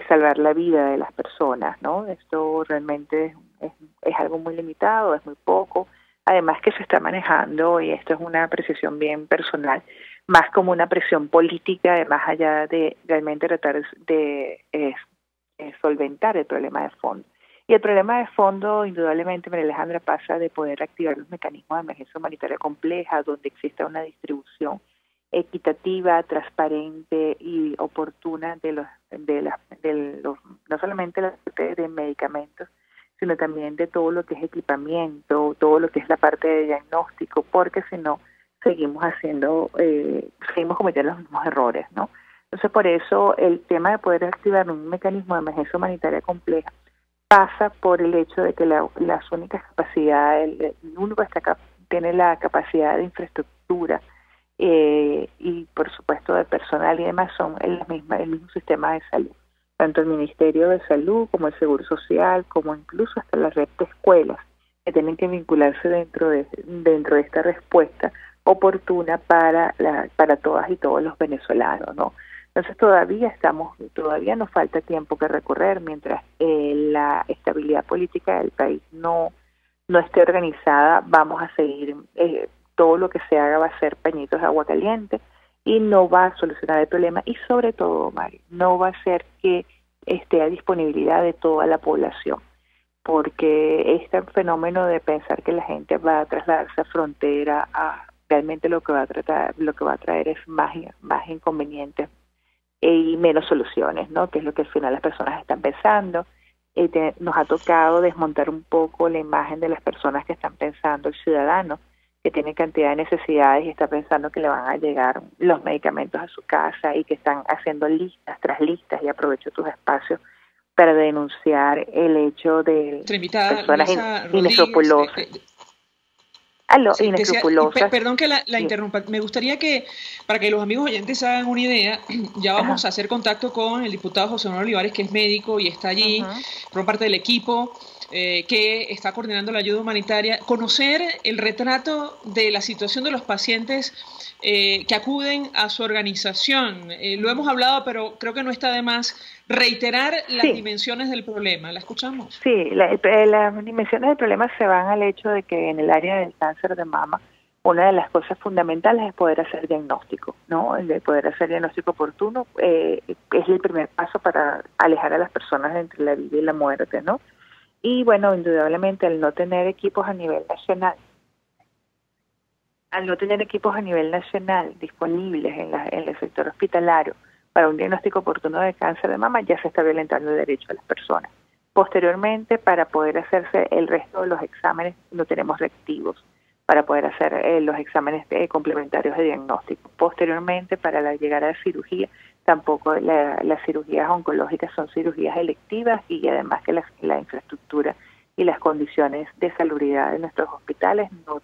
salvar la vida de las personas, ¿no? Esto realmente es algo muy limitado, es muy poco. Además que se está manejando, y esto es una apreciación bien personal, más como una presión política, más allá de realmente tratar de solventar el problema de fondo. Y el problema de fondo, indudablemente, María Alejandra, pasa de poder activar los mecanismos de emergencia humanitaria compleja, donde exista una distribución equitativa, transparente y oportuna de los no solamente de medicamentos, sino también de todo lo que es equipamiento, todo lo que es la parte de diagnóstico, porque si no, seguimos cometiendo los mismos errores, ¿no? Entonces, por eso el tema de poder activar un mecanismo de emergencia humanitaria compleja pasa por el hecho de que las únicas capacidades, el único que tiene la capacidad de infraestructura y por supuesto de personal y demás son el mismo sistema de salud. Tanto el Ministerio de Salud como el Seguro Social, como incluso hasta la red de escuelas, que tienen que vincularse dentro de esta respuesta oportuna para todas y todos los venezolanos, ¿no? Entonces todavía nos falta tiempo que recorrer mientras la estabilidad política del país no esté organizada. Vamos a seguir, todo lo que se haga va a ser pañitos de agua caliente y no va a solucionar el problema, y sobre todo, Mario, no va a hacer que esté a disponibilidad de toda la población, porque este fenómeno de pensar que la gente va a trasladarse a frontera, realmente lo que va a traer es más inconvenientes y menos soluciones, ¿no? Que es lo que al final las personas están pensando. Nos ha tocado desmontar un poco la imagen de las personas que están pensando, el ciudadano que tiene cantidad de necesidades y está pensando que le van a llegar los medicamentos a su casa y que están haciendo listas tras listas, y aprovecho tus espacios para denunciar el hecho de personas inescrupulosas. Inescrupulosas. Perdón que la interrumpa. Me gustaría que, para que los amigos oyentes se hagan una idea, ya vamos a hacer contacto con el diputado José Manuel Olivares, que es médico y está allí, por parte del equipo que está coordinando la ayuda humanitaria, conocer el retrato de la situación de los pacientes que acuden a su organización. Lo hemos hablado, pero creo que no está de más reiterar las dimensiones del problema. ¿La escuchamos? Sí, las dimensiones del problema se van al hecho de que en el área del cáncer de mama, una de las cosas fundamentales es poder hacer diagnóstico, ¿no? El de poder hacer diagnóstico oportuno es el primer paso para alejar a las personas entre la vida y la muerte, ¿no? Y bueno, indudablemente al no tener equipos a nivel nacional, disponibles en el sector hospitalario para un diagnóstico oportuno de cáncer de mama, ya se está violentando el derecho de las personas. Posteriormente, para poder hacerse el resto de los exámenes, no tenemos reactivos para poder hacer los exámenes complementarios de diagnóstico. Posteriormente, para llegar a la cirugía, tampoco las cirugías oncológicas son cirugías electivas, y además que la infraestructura y las condiciones de salubridad de nuestros hospitales no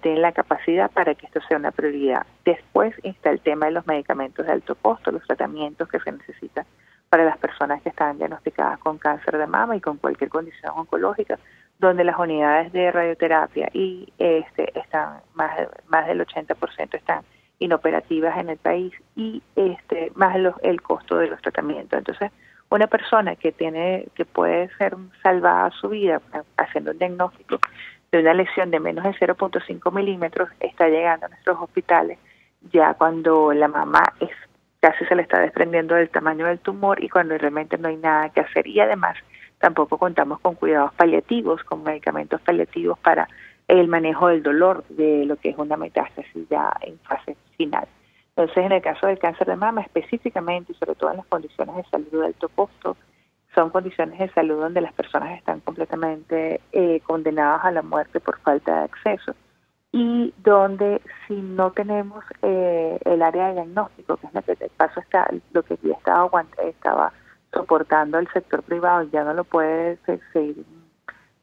tienen la capacidad para que esto sea una prioridad. Después está el tema de los medicamentos de alto costo, los tratamientos que se necesitan para las personas que están diagnosticadas con cáncer de mama y con cualquier condición oncológica, donde las unidades de radioterapia están más del 80% están inoperativas en el país, y más el costo de los tratamientos. Entonces, una persona que puede ser salvada su vida haciendo un diagnóstico de una lesión de menos de 0.5 milímetros está llegando a nuestros hospitales ya cuando la mama casi se le está desprendiendo del tamaño del tumor y cuando realmente no hay nada que hacer. Y además tampoco contamos con cuidados paliativos, con medicamentos paliativos para el manejo del dolor de lo que es una metástasis ya en fase final. Entonces, en el caso del cáncer de mama específicamente, y sobre todo en las condiciones de salud de alto costo, son condiciones de salud donde las personas están completamente condenadas a la muerte por falta de acceso, y donde si no tenemos el área de diagnóstico, que es lo que ya estaba soportando el sector privado, ya no lo puede seguir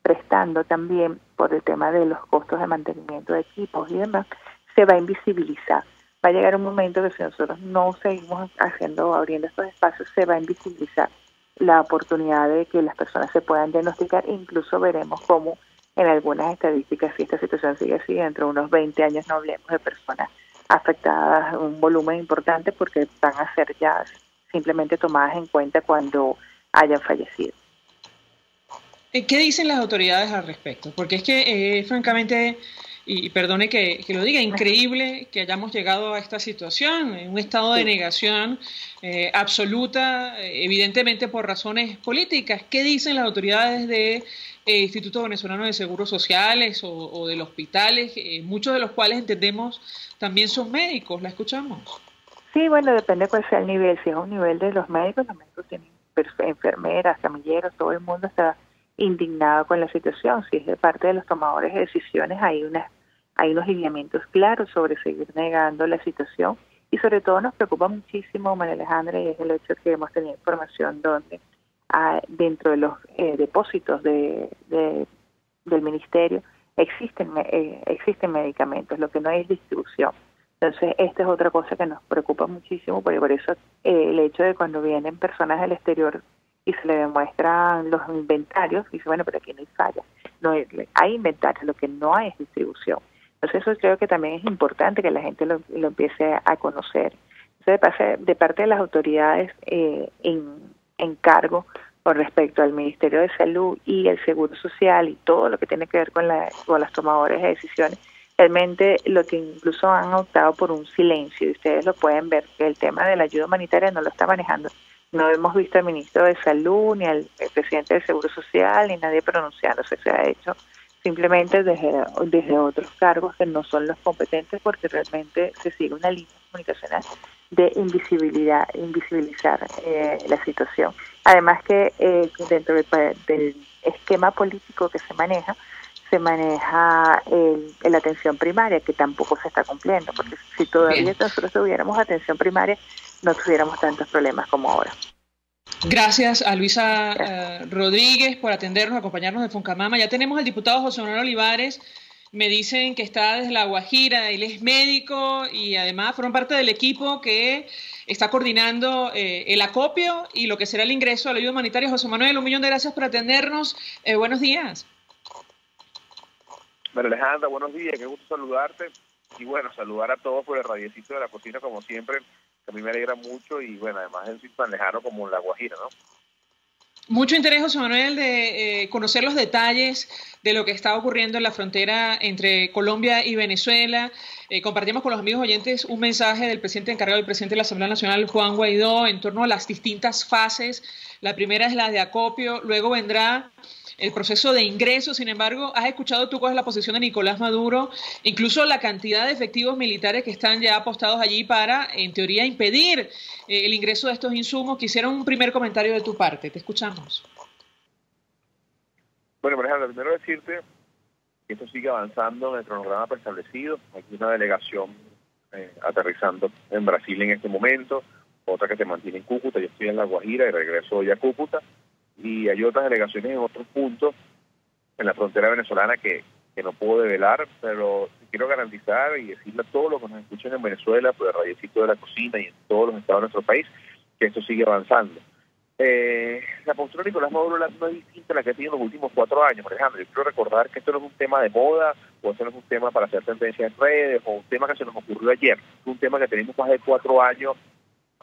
prestando también por el tema de los costos de mantenimiento de equipos y demás, se va a invisibilizar. Va a llegar un momento que si nosotros no seguimos abriendo estos espacios, se va a invisibilizar la oportunidad de que las personas se puedan diagnosticar. Incluso veremos cómo en algunas estadísticas, si esta situación sigue así, dentro de unos 20 años no hablemos de personas afectadas, un volumen importante, porque van a ser ya simplemente tomadas en cuenta cuando hayan fallecido. ¿Qué dicen las autoridades al respecto? Porque es que, francamente, y perdone que lo diga, increíble que hayamos llegado a esta situación, en un estado de negación absoluta, evidentemente por razones políticas. ¿Qué dicen las autoridades del Instituto Venezolano de Seguros Sociales o de los hospitales, muchos de los cuales entendemos también son médicos? ¿La escuchamos? Sí, bueno, depende cuál sea el nivel. Si es un nivel de los médicos tienen enfermeras, camilleros, todo el mundo está indignado con la situación. Si es de parte de los tomadores de decisiones, hay unos lineamientos claros sobre seguir negando la situación, y sobre todo nos preocupa muchísimo, María Alejandra, y es el hecho que hemos tenido información donde dentro de los depósitos del ministerio existen medicamentos, lo que no hay es distribución. Entonces, esta es otra cosa que nos preocupa muchísimo, porque por eso el hecho de cuando vienen personas del exterior y se le demuestran los inventarios, dice, bueno, pero aquí no hay falla, no hay inventarios, lo que no hay es distribución. Entonces, eso creo que también es importante que la gente lo empiece a conocer. Entonces, de parte de las autoridades en cargo con respecto al Ministerio de Salud y el Seguro Social y todo lo que tiene que ver con las tomadores de decisiones, realmente lo que incluso han optado por un silencio, y ustedes lo pueden ver, que el tema de la ayuda humanitaria no lo está manejando. No hemos visto al ministro de Salud, ni al presidente del Seguro Social, ni nadie pronunciándose. Se ha hecho simplemente desde otros cargos que no son los competentes, porque realmente se sigue una línea comunicacional de invisibilizar la situación. Además que dentro del esquema político que se maneja la atención primaria, que tampoco se está cumpliendo, porque si todavía nosotros tuviéramos atención primaria, no tuviéramos tantos problemas como ahora. Gracias a Luisa Rodríguez por atendernos, acompañarnos de Foncamama. Ya tenemos al diputado José Manuel Olivares. Me dicen que está desde La Guajira, él es médico y además forma parte del equipo que está coordinando el acopio y lo que será el ingreso a la ayuda humanitaria. José Manuel, 1.000.000 de gracias por atendernos. Buenos días. María Alejandra, buenos días, qué gusto saludarte. Y bueno, saludar a todos por el radiecito de la cocina, como siempre, que a mí me alegra mucho. Y bueno, además es un sitio tan lejano como La Guajira, ¿no? Mucho interés, José Manuel, de conocer los detalles de lo que está ocurriendo en la frontera entre Colombia y Venezuela. Compartimos con los amigos oyentes un mensaje del presidente encargado, del presidente de la Asamblea Nacional, Juan Guaidó, en torno a las distintas fases. La primera es la de acopio, luego vendrá el proceso de ingreso. Sin embargo, has escuchado tú cuál es la posición de Nicolás Maduro, incluso la cantidad de efectivos militares que están ya apostados allí para, en teoría, impedir el ingreso de estos insumos. Quisiera un primer comentario de tu parte. Te escuchamos. Bueno, por ejemplo, primero decirte que esto sigue avanzando en el cronograma preestablecido. Hay una delegación aterrizando en Brasil en este momento, otra que se mantiene en Cúcuta. Yo estoy en La Guajira y regreso hoy a Cúcuta. Y hay otras delegaciones en otros puntos en la frontera venezolana que no puedo develar, pero quiero garantizar y decirle a todos los que nos escuchan en Venezuela, por el radiecito de la cocina y en todos los estados de nuestro país, que esto sigue avanzando. La postura de Nicolás Maduro no es distinta a la que ha tenido en los últimos 4 años, por ejemplo. Yo quiero recordar que esto no es un tema de moda, o esto no es un tema para hacer tendencia en redes, o un tema que se nos ocurrió ayer. Es un tema que tenemos más de 4 años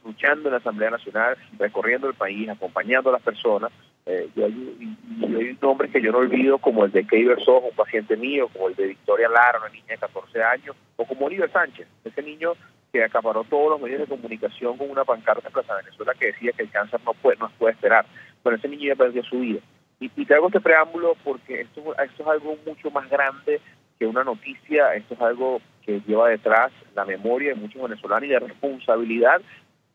luchando en la Asamblea Nacional, recorriendo el país, acompañando a las personas. Y hay nombres que yo no olvido, como el de Keiber Sojo, un paciente mío, como el de Victoria Lara, una niña de 14 años, o como Oliver Sánchez, ese niño que acaparó todos los medios de comunicación con una pancarta en Plaza Venezuela que decía que el cáncer no puede esperar. Bueno, ese niño ya perdió su vida. Y te hago este preámbulo porque esto es algo mucho más grande que una noticia. Esto es algo que lleva detrás la memoria de muchos venezolanos y la responsabilidad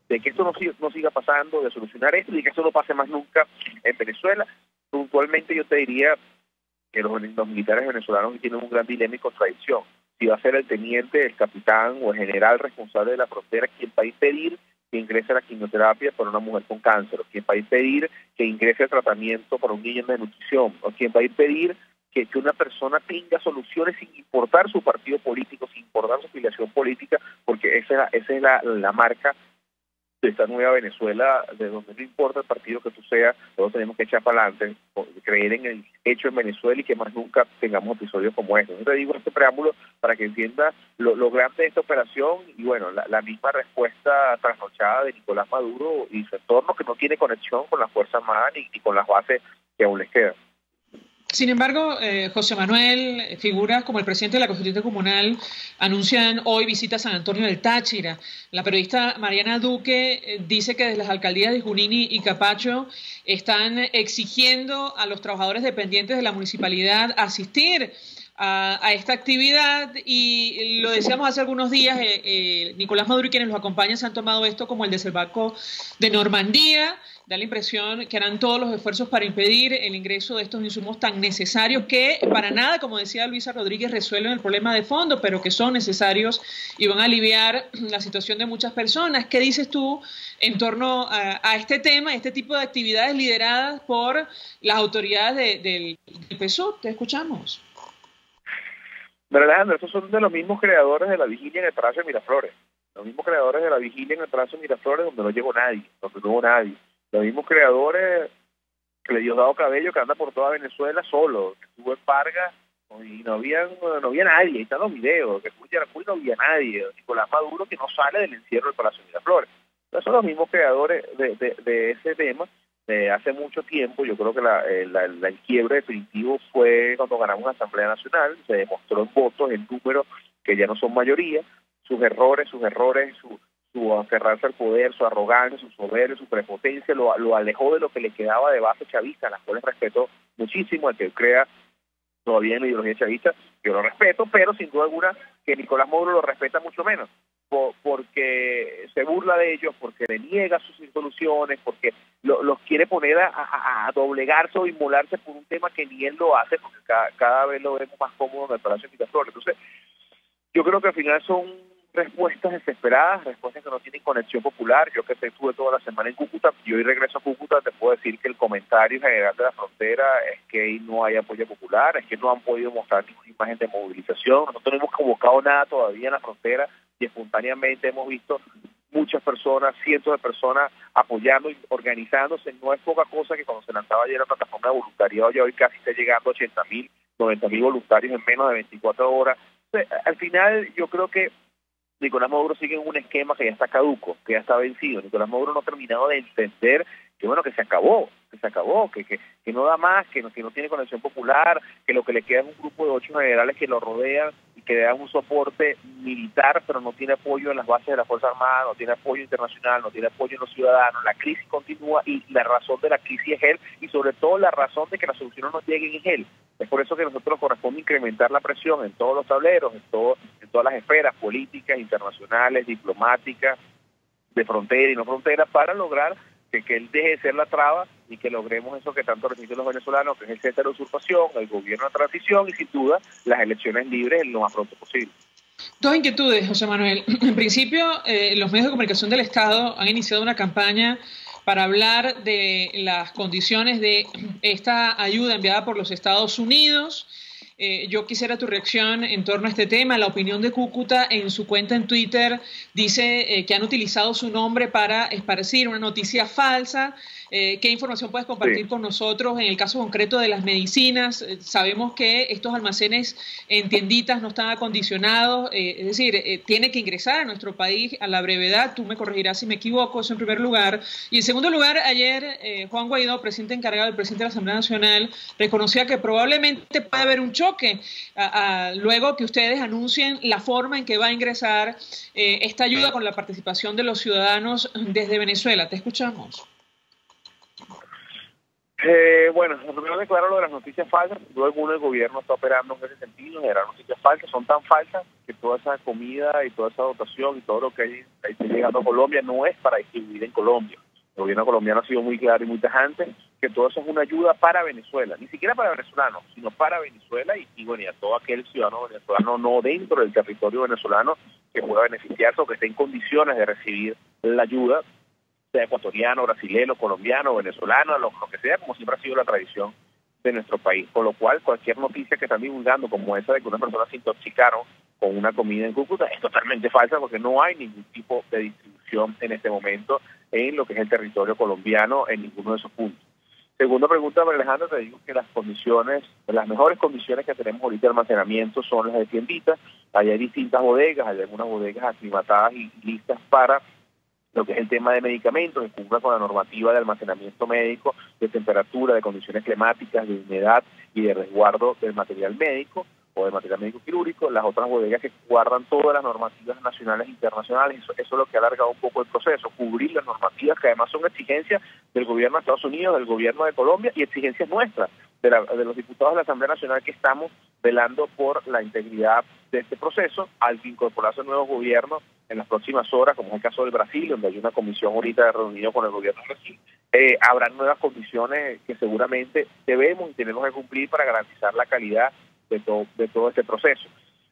de que esto no siga pasando, de solucionar esto y que esto no pase más nunca en Venezuela. Puntualmente yo te diría que los militares venezolanos tienen un gran dilema y contradicción. Si va a ser el teniente, el capitán o el general responsable de la frontera quien va a impedir que ingrese a la quimioterapia para una mujer con cáncer, o quien va a impedir que ingrese al tratamiento para un niño en desnutrición, o quien va a impedir que una persona tenga soluciones sin importar su partido político, sin importar su afiliación política, porque esa es la marca de esta nueva Venezuela, de donde no importa el partido que tú seas, todos tenemos que echar para adelante, creer en el hecho en Venezuela y que más nunca tengamos episodios como estos. Yo te digo este preámbulo para que entiendas lo grande de esta operación y bueno, la misma respuesta trasnochada de Nicolás Maduro y su entorno, que no tiene conexión con las Fuerzas Armadas ni con las bases que aún les quedan. Sin embargo, José Manuel, figuras como el presidente de la Constituyente Comunal anuncian hoy visita a San Antonio del Táchira. La periodista Mariana Duque dice que desde las alcaldías de Junín y Capacho están exigiendo a los trabajadores dependientes de la municipalidad asistir a esta actividad y lo decíamos hace algunos días, Nicolás Maduro y quienes los acompañan se han tomado esto como el desembarco de Normandía da la impresión que harán todos los esfuerzos para impedir el ingreso de estos insumos tan necesarios que para nada, como decía Luisa Rodríguez, resuelven el problema de fondo, pero que son necesarios y van a aliviar la situación de muchas personas. ¿Qué dices tú en torno a este tema, este tipo de actividades lideradas por las autoridades del PSUV? Te escuchamos. Pero Alejandro, estos son de los mismos creadores de la vigilia en el Palacio de Miraflores. Los mismos creadores de la vigilia en el Palacio de Miraflores donde no llegó nadie, donde no hubo nadie. Los mismos creadores que le dio Dado Cabello, que anda por toda Venezuela solo, que estuvo en Parga y no había nadie. Ahí están los videos, que estuvo en Yaracuy y no había nadie. Nicolás Maduro, que no sale del encierro del Palacio de Miraflores. Entonces son los mismos creadores de ese tema. Hace mucho tiempo, yo creo que el quiebre definitivo fue cuando ganamos la Asamblea Nacional. Se demostró en votos, en números, que ya no son mayoría. Sus errores, su aferrarse al poder, su arrogancia, su soberbia, su prepotencia, lo alejó de lo que le quedaba de base chavista, las cuales respeto muchísimo. El que crea todavía en la ideología chavista, yo lo respeto, pero sin duda alguna que Nicolás Maduro lo respeta mucho menos, porque se burla de ellos, porque le niega sus soluciones, porque los quiere poner a doblegarse o inmolarse por un tema que ni él lo hace, porque cada vez lo vemos más cómodo en el Palacio de Miraflores. Entonces, yo creo que al final son respuestas desesperadas, respuestas que no tienen conexión popular. Yo que estuve toda la semana en Cúcuta y hoy regreso a Cúcuta, te puedo decir que el comentario general de la frontera es que ahí no hay apoyo popular, es que no han podido mostrar ninguna imagen de movilización. Nosotros no hemos convocado nada todavía en la frontera y espontáneamente hemos visto muchas personas, cientos de personas apoyando y organizándose. No es poca cosa que cuando se lanzaba ayer la plataforma de voluntariado, ya hoy casi está llegando a 80.000, 90.000 voluntarios en menos de 24 horas. Entonces, al final yo creo que Nicolás Maduro sigue en un esquema que ya está caduco, que ya está vencido. Nicolás Maduro no ha terminado de entender que bueno, que se acabó, que no da más, que no tiene conexión popular, que lo que le queda es un grupo de 8 generales que lo rodean y que le dan un soporte militar, pero no tiene apoyo en las bases de la Fuerza Armada, no tiene apoyo internacional, no tiene apoyo en los ciudadanos. La crisis continúa y la razón de la crisis es él, y sobre todo la razón de que las soluciones no lleguen es él. Es por eso que a nosotros nos corresponde incrementar la presión en todos los tableros, en todas las esferas políticas, internacionales, diplomáticas, de frontera y no frontera, para lograr que él deje de ser la traba y que logremos eso que tanto resisten los venezolanos, que es el cese de la usurpación, el gobierno de transición y sin duda las elecciones libres lo más pronto posible. Dos inquietudes, José Manuel. En principio, los medios de comunicación del Estado han iniciado una campaña para hablar de las condiciones de esta ayuda enviada por los Estados Unidos. Yo quisiera tu reacción en torno a este tema. La Opinión de Cúcuta en su cuenta en Twitter dice que han utilizado su nombre para esparcir una noticia falsa. ¿Qué información puedes compartir con nosotros en el caso concreto de las medicinas? Sabemos que estos almacenes en tienditas no están acondicionados, es decir, tiene que ingresar a nuestro país a la brevedad. Tú me corregirás si me equivoco, eso en primer lugar. Y en segundo lugar, ayer Juan Guaidó, presidente encargado del presidente de la Asamblea Nacional, reconocía que probablemente puede haber un choque luego que ustedes anuncien la forma en que va a ingresar esta ayuda con la participación de los ciudadanos desde Venezuela. Te escuchamos. Bueno, primero declaro lo de las noticias falsas. Luego el gobierno está operando en ese sentido, generar noticias falsas. Son tan falsas que toda esa comida y toda esa dotación y todo lo que ahí está llegando a Colombia no es para distribuir en Colombia. El gobierno colombiano ha sido muy claro y muy tajante que todo eso es una ayuda para Venezuela, ni siquiera para venezolanos, sino para Venezuela y bueno, y a todo aquel ciudadano venezolano no dentro del territorio venezolano que pueda beneficiarse o que esté en condiciones de recibir la ayuda, sea ecuatoriano, brasilero, colombiano, venezolano, lo que sea, como siempre ha sido la tradición de nuestro país. Por lo cual, cualquier noticia que están divulgando, como esa de que unas personas se intoxicaron con una comida en Cúcuta, es totalmente falsa porque no hay ningún tipo de distribución en este momento en lo que es el territorio colombiano en ninguno de esos puntos. Segunda pregunta, Alejandro, te digo que las mejores condiciones que tenemos ahorita de almacenamiento son las de tienditas. Hay distintas bodegas, hay algunas bodegas aclimatadas y listas para lo que es el tema de medicamentos, que cumpla con la normativa de almacenamiento médico, de temperatura, de condiciones climáticas, de humedad y de resguardo del material médico o del material médico quirúrgico. Las otras bodegas que guardan todas las normativas nacionales e internacionales. Eso es lo que ha alargado un poco el proceso, cubrir las normativas que además son exigencias del gobierno de Estados Unidos, del gobierno de Colombia y exigencias nuestras, de los diputados de la Asamblea Nacional, que estamos velando por la integridad de este proceso al incorporarse nuevos gobiernos en las próximas horas, como es el caso del Brasil, donde hay una comisión ahorita reunida con el gobierno de Brasil. habrán nuevas condiciones que seguramente debemos y tenemos que cumplir para garantizar la calidad de todo este proceso.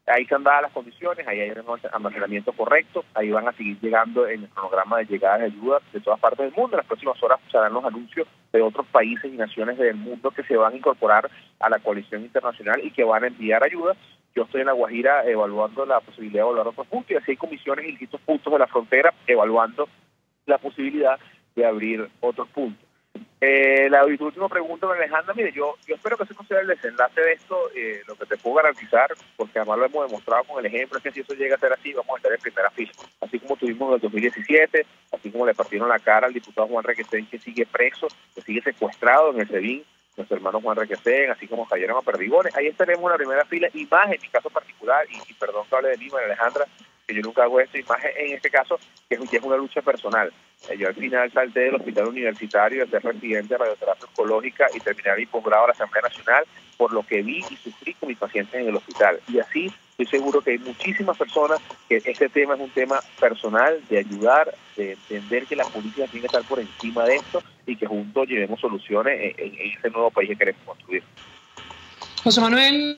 Ahí están dadas las condiciones, ahí hay un almacenamiento correcto, ahí van a seguir llegando en el cronograma de llegada de ayuda de todas partes del mundo. En las próximas horas se harán los anuncios de otros países y naciones del mundo que se van a incorporar a la coalición internacional y que van a enviar ayuda. Yo estoy en La Guajira evaluando la posibilidad de evaluar otros puntos, y así hay comisiones en distintos puntos de la frontera evaluando la posibilidad de abrir otros puntos. La última pregunta, Alejandra, mire, yo espero que ese no sea el desenlace de esto. Lo que te puedo garantizar, porque además lo hemos demostrado con el ejemplo, es que si eso llega a ser así, vamos a estar en primera fila. Así como tuvimos en el 2017, así como le partieron la cara al diputado Juan Requesén, que sigue preso, que sigue secuestrado en el SEBIN, nuestro hermano Juan Requesén, así como cayeron a Perdigones. Ahí estaremos en la primera fila, y más en mi caso particular, y perdón que hable de mí, María Alejandra, que yo nunca hago esto, y más en este caso, que es una lucha personal. Yo al final salté del hospital universitario de ser residente de radioterapia oncológica y terminar mi posgrado a la Asamblea Nacional por lo que vi y sufrí con mis pacientes en el hospital. Y así estoy seguro que hay muchísimas personas que este tema es un tema personal, de ayudar, de entender que la política tiene que estar por encima de esto y que juntos llevemos soluciones en ese nuevo país que queremos construir. José Manuel,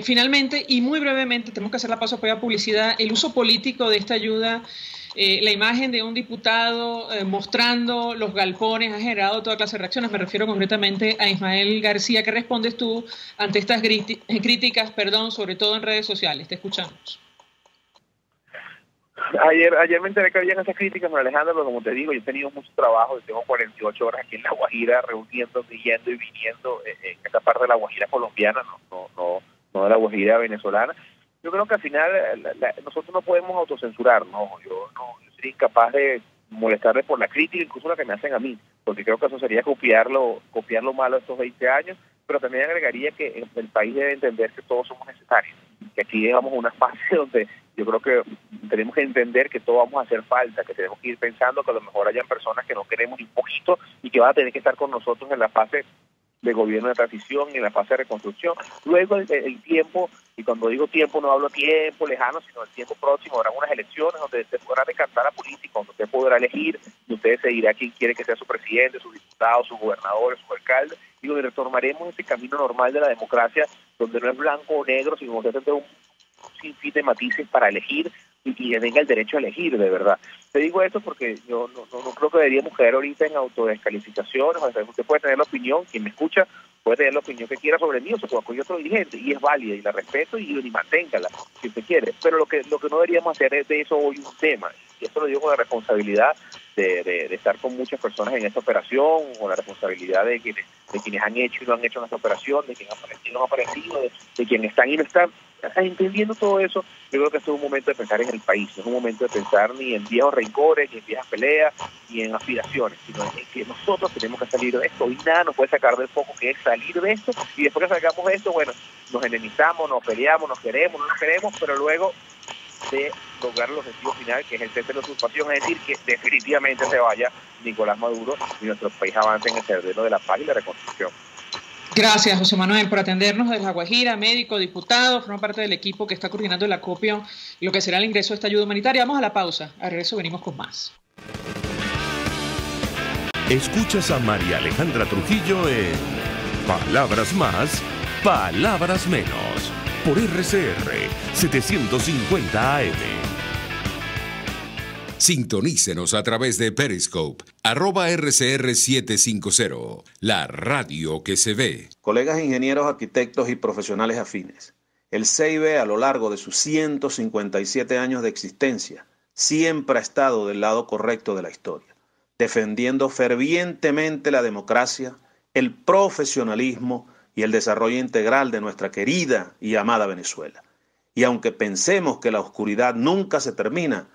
finalmente y muy brevemente, tenemos que hacer la pausa para publicidad, el uso político de esta ayuda, la imagen de un diputado mostrando los galpones ha generado toda clase de reacciones. Me refiero concretamente a Ismael García. ¿Qué respondes tú ante estas críticas, sobre todo en redes sociales? Te escuchamos. Ayer me enteré que habían esas críticas, Alejandro, pero como te digo, yo he tenido mucho trabajo, yo tengo 48 horas aquí en La Guajira reuniendo, yendo y viniendo en esta parte de La Guajira colombiana, no de La Guajira venezolana. Yo creo que al final nosotros no podemos autocensurar, yo sería incapaz de molestarles por la crítica, incluso la que me hacen a mí, porque creo que eso sería copiar lo malo de estos 20 años, pero también agregaría que el país debe entender que todos somos necesarios, que aquí llegamos a una fase donde yo creo que tenemos que entender que todos vamos a hacer falta, que tenemos que ir pensando que a lo mejor hayan personas que no queremos ni un poquito y que van a tener que estar con nosotros en la fase de gobierno de transición y en la fase de reconstrucción. Luego el tiempo, y cuando digo tiempo no hablo tiempo lejano, sino el tiempo próximo, habrá unas elecciones donde usted podrá decantar a política, donde usted podrá elegir, y usted decidirá quién quiere que sea su presidente, sus diputados, sus gobernadores, sus alcaldes, y donde retomaremos ese camino normal de la democracia, donde no es blanco o negro, sino donde usted tendrá un sinfín de matices para elegir y que tenga el derecho a elegir, de verdad. Te digo esto porque yo no creo que deberíamos caer ahorita en autodescalificaciones. O sea, usted puede tener la opinión, quien me escucha puede tener la opinión que quiera sobre mí o sobre cualquier otro dirigente, y es válida y la respeto y manténgala si usted quiere, pero lo que no deberíamos hacer es de eso hoy un tema, y esto lo digo con la responsabilidad de estar con muchas personas en esta operación, con la responsabilidad de quienes han hecho y no han hecho esta operación, de quienes han aparecido y no han aparecido, de quienes están y no están. Entendiendo todo eso, yo creo que este es un momento de pensar en el país, no es un momento de pensar ni en viejos rencores, ni en viejas peleas, ni en aspiraciones, sino en que nosotros tenemos que salir de esto, y nada nos puede sacar del foco, que es salir de esto, y después que salgamos de esto, bueno, nos enemistamos, nos peleamos, nos queremos, no nos queremos, pero luego de lograr el objetivo final, que es el cese de la usurpación, es decir, que definitivamente se vaya Nicolás Maduro y nuestro país avance en el sendero de la paz y la reconstrucción. Gracias, José Manuel, por atendernos desde La Guajira, médico, diputado, forma parte del equipo que está coordinando el acopio y lo que será el ingreso de esta ayuda humanitaria. Vamos a la pausa, al regreso venimos con más. Escuchas a María Alejandra Trujillo en Palabras Más, Palabras Menos, por RCR 750 AM. Sintonícenos a través de Periscope, @RCR750, la radio que se ve. Colegas ingenieros, arquitectos y profesionales afines, el CIB a lo largo de sus 157 años de existencia siempre ha estado del lado correcto de la historia, defendiendo fervientemente la democracia, el profesionalismo y el desarrollo integral de nuestra querida y amada Venezuela. Y aunque pensemos que la oscuridad nunca se termina,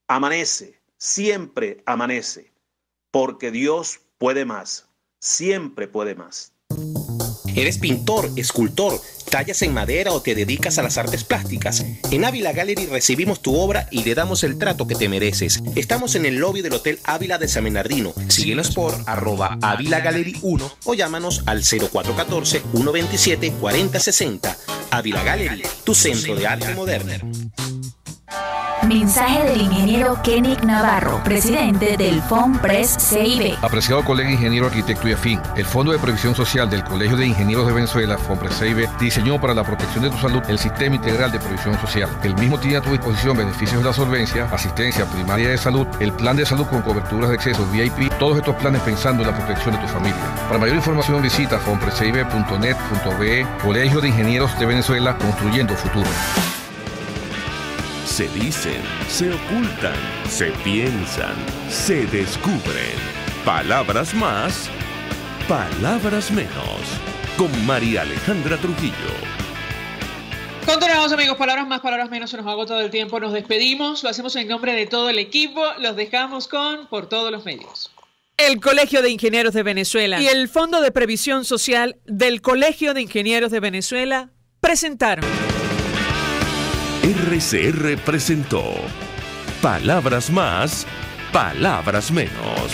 amanece, siempre amanece, porque Dios puede más, siempre puede más. ¿Eres pintor, escultor, tallas en madera o te dedicas a las artes plásticas? En Ávila Gallery recibimos tu obra y le damos el trato que te mereces. Estamos en el lobby del Hotel Ávila de San Bernardino. Síguenos por @AvilaGallery1 o llámanos al 0414-127-4060. Ávila Gallery, tu centro de arte moderno. Mensaje del ingeniero Kenick Navarro, presidente del FOMPRES CIB. Apreciado colega ingeniero, arquitecto y afín, el Fondo de Previsión Social del Colegio de Ingenieros de Venezuela, FOMPRES CIB, diseñó para la protección de tu salud el Sistema Integral de Previsión Social. El mismo tiene a tu disposición beneficios de la solvencia, asistencia primaria de salud, el plan de salud con coberturas de acceso VIP, todos estos planes pensando en la protección de tu familia. Para mayor información visita fomprescibe.net.be. Colegio de Ingenieros de Venezuela, construyendo futuro. Se dicen, se ocultan, se piensan, se descubren. Palabras más, palabras menos. Con María Alejandra Trujillo. Continuamos, amigos. Palabras más, palabras menos. Se nos ha agotado el tiempo. Nos despedimos. Lo hacemos en nombre de todo el equipo. Los dejamos con Por Todos los Medios. El Colegio de Ingenieros de Venezuela y el Fondo de Previsión Social del Colegio de Ingenieros de Venezuela presentaron. RCR presentó Palabras más, palabras menos.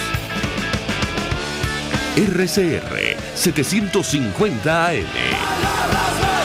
RCR 750 AM. Palabras más.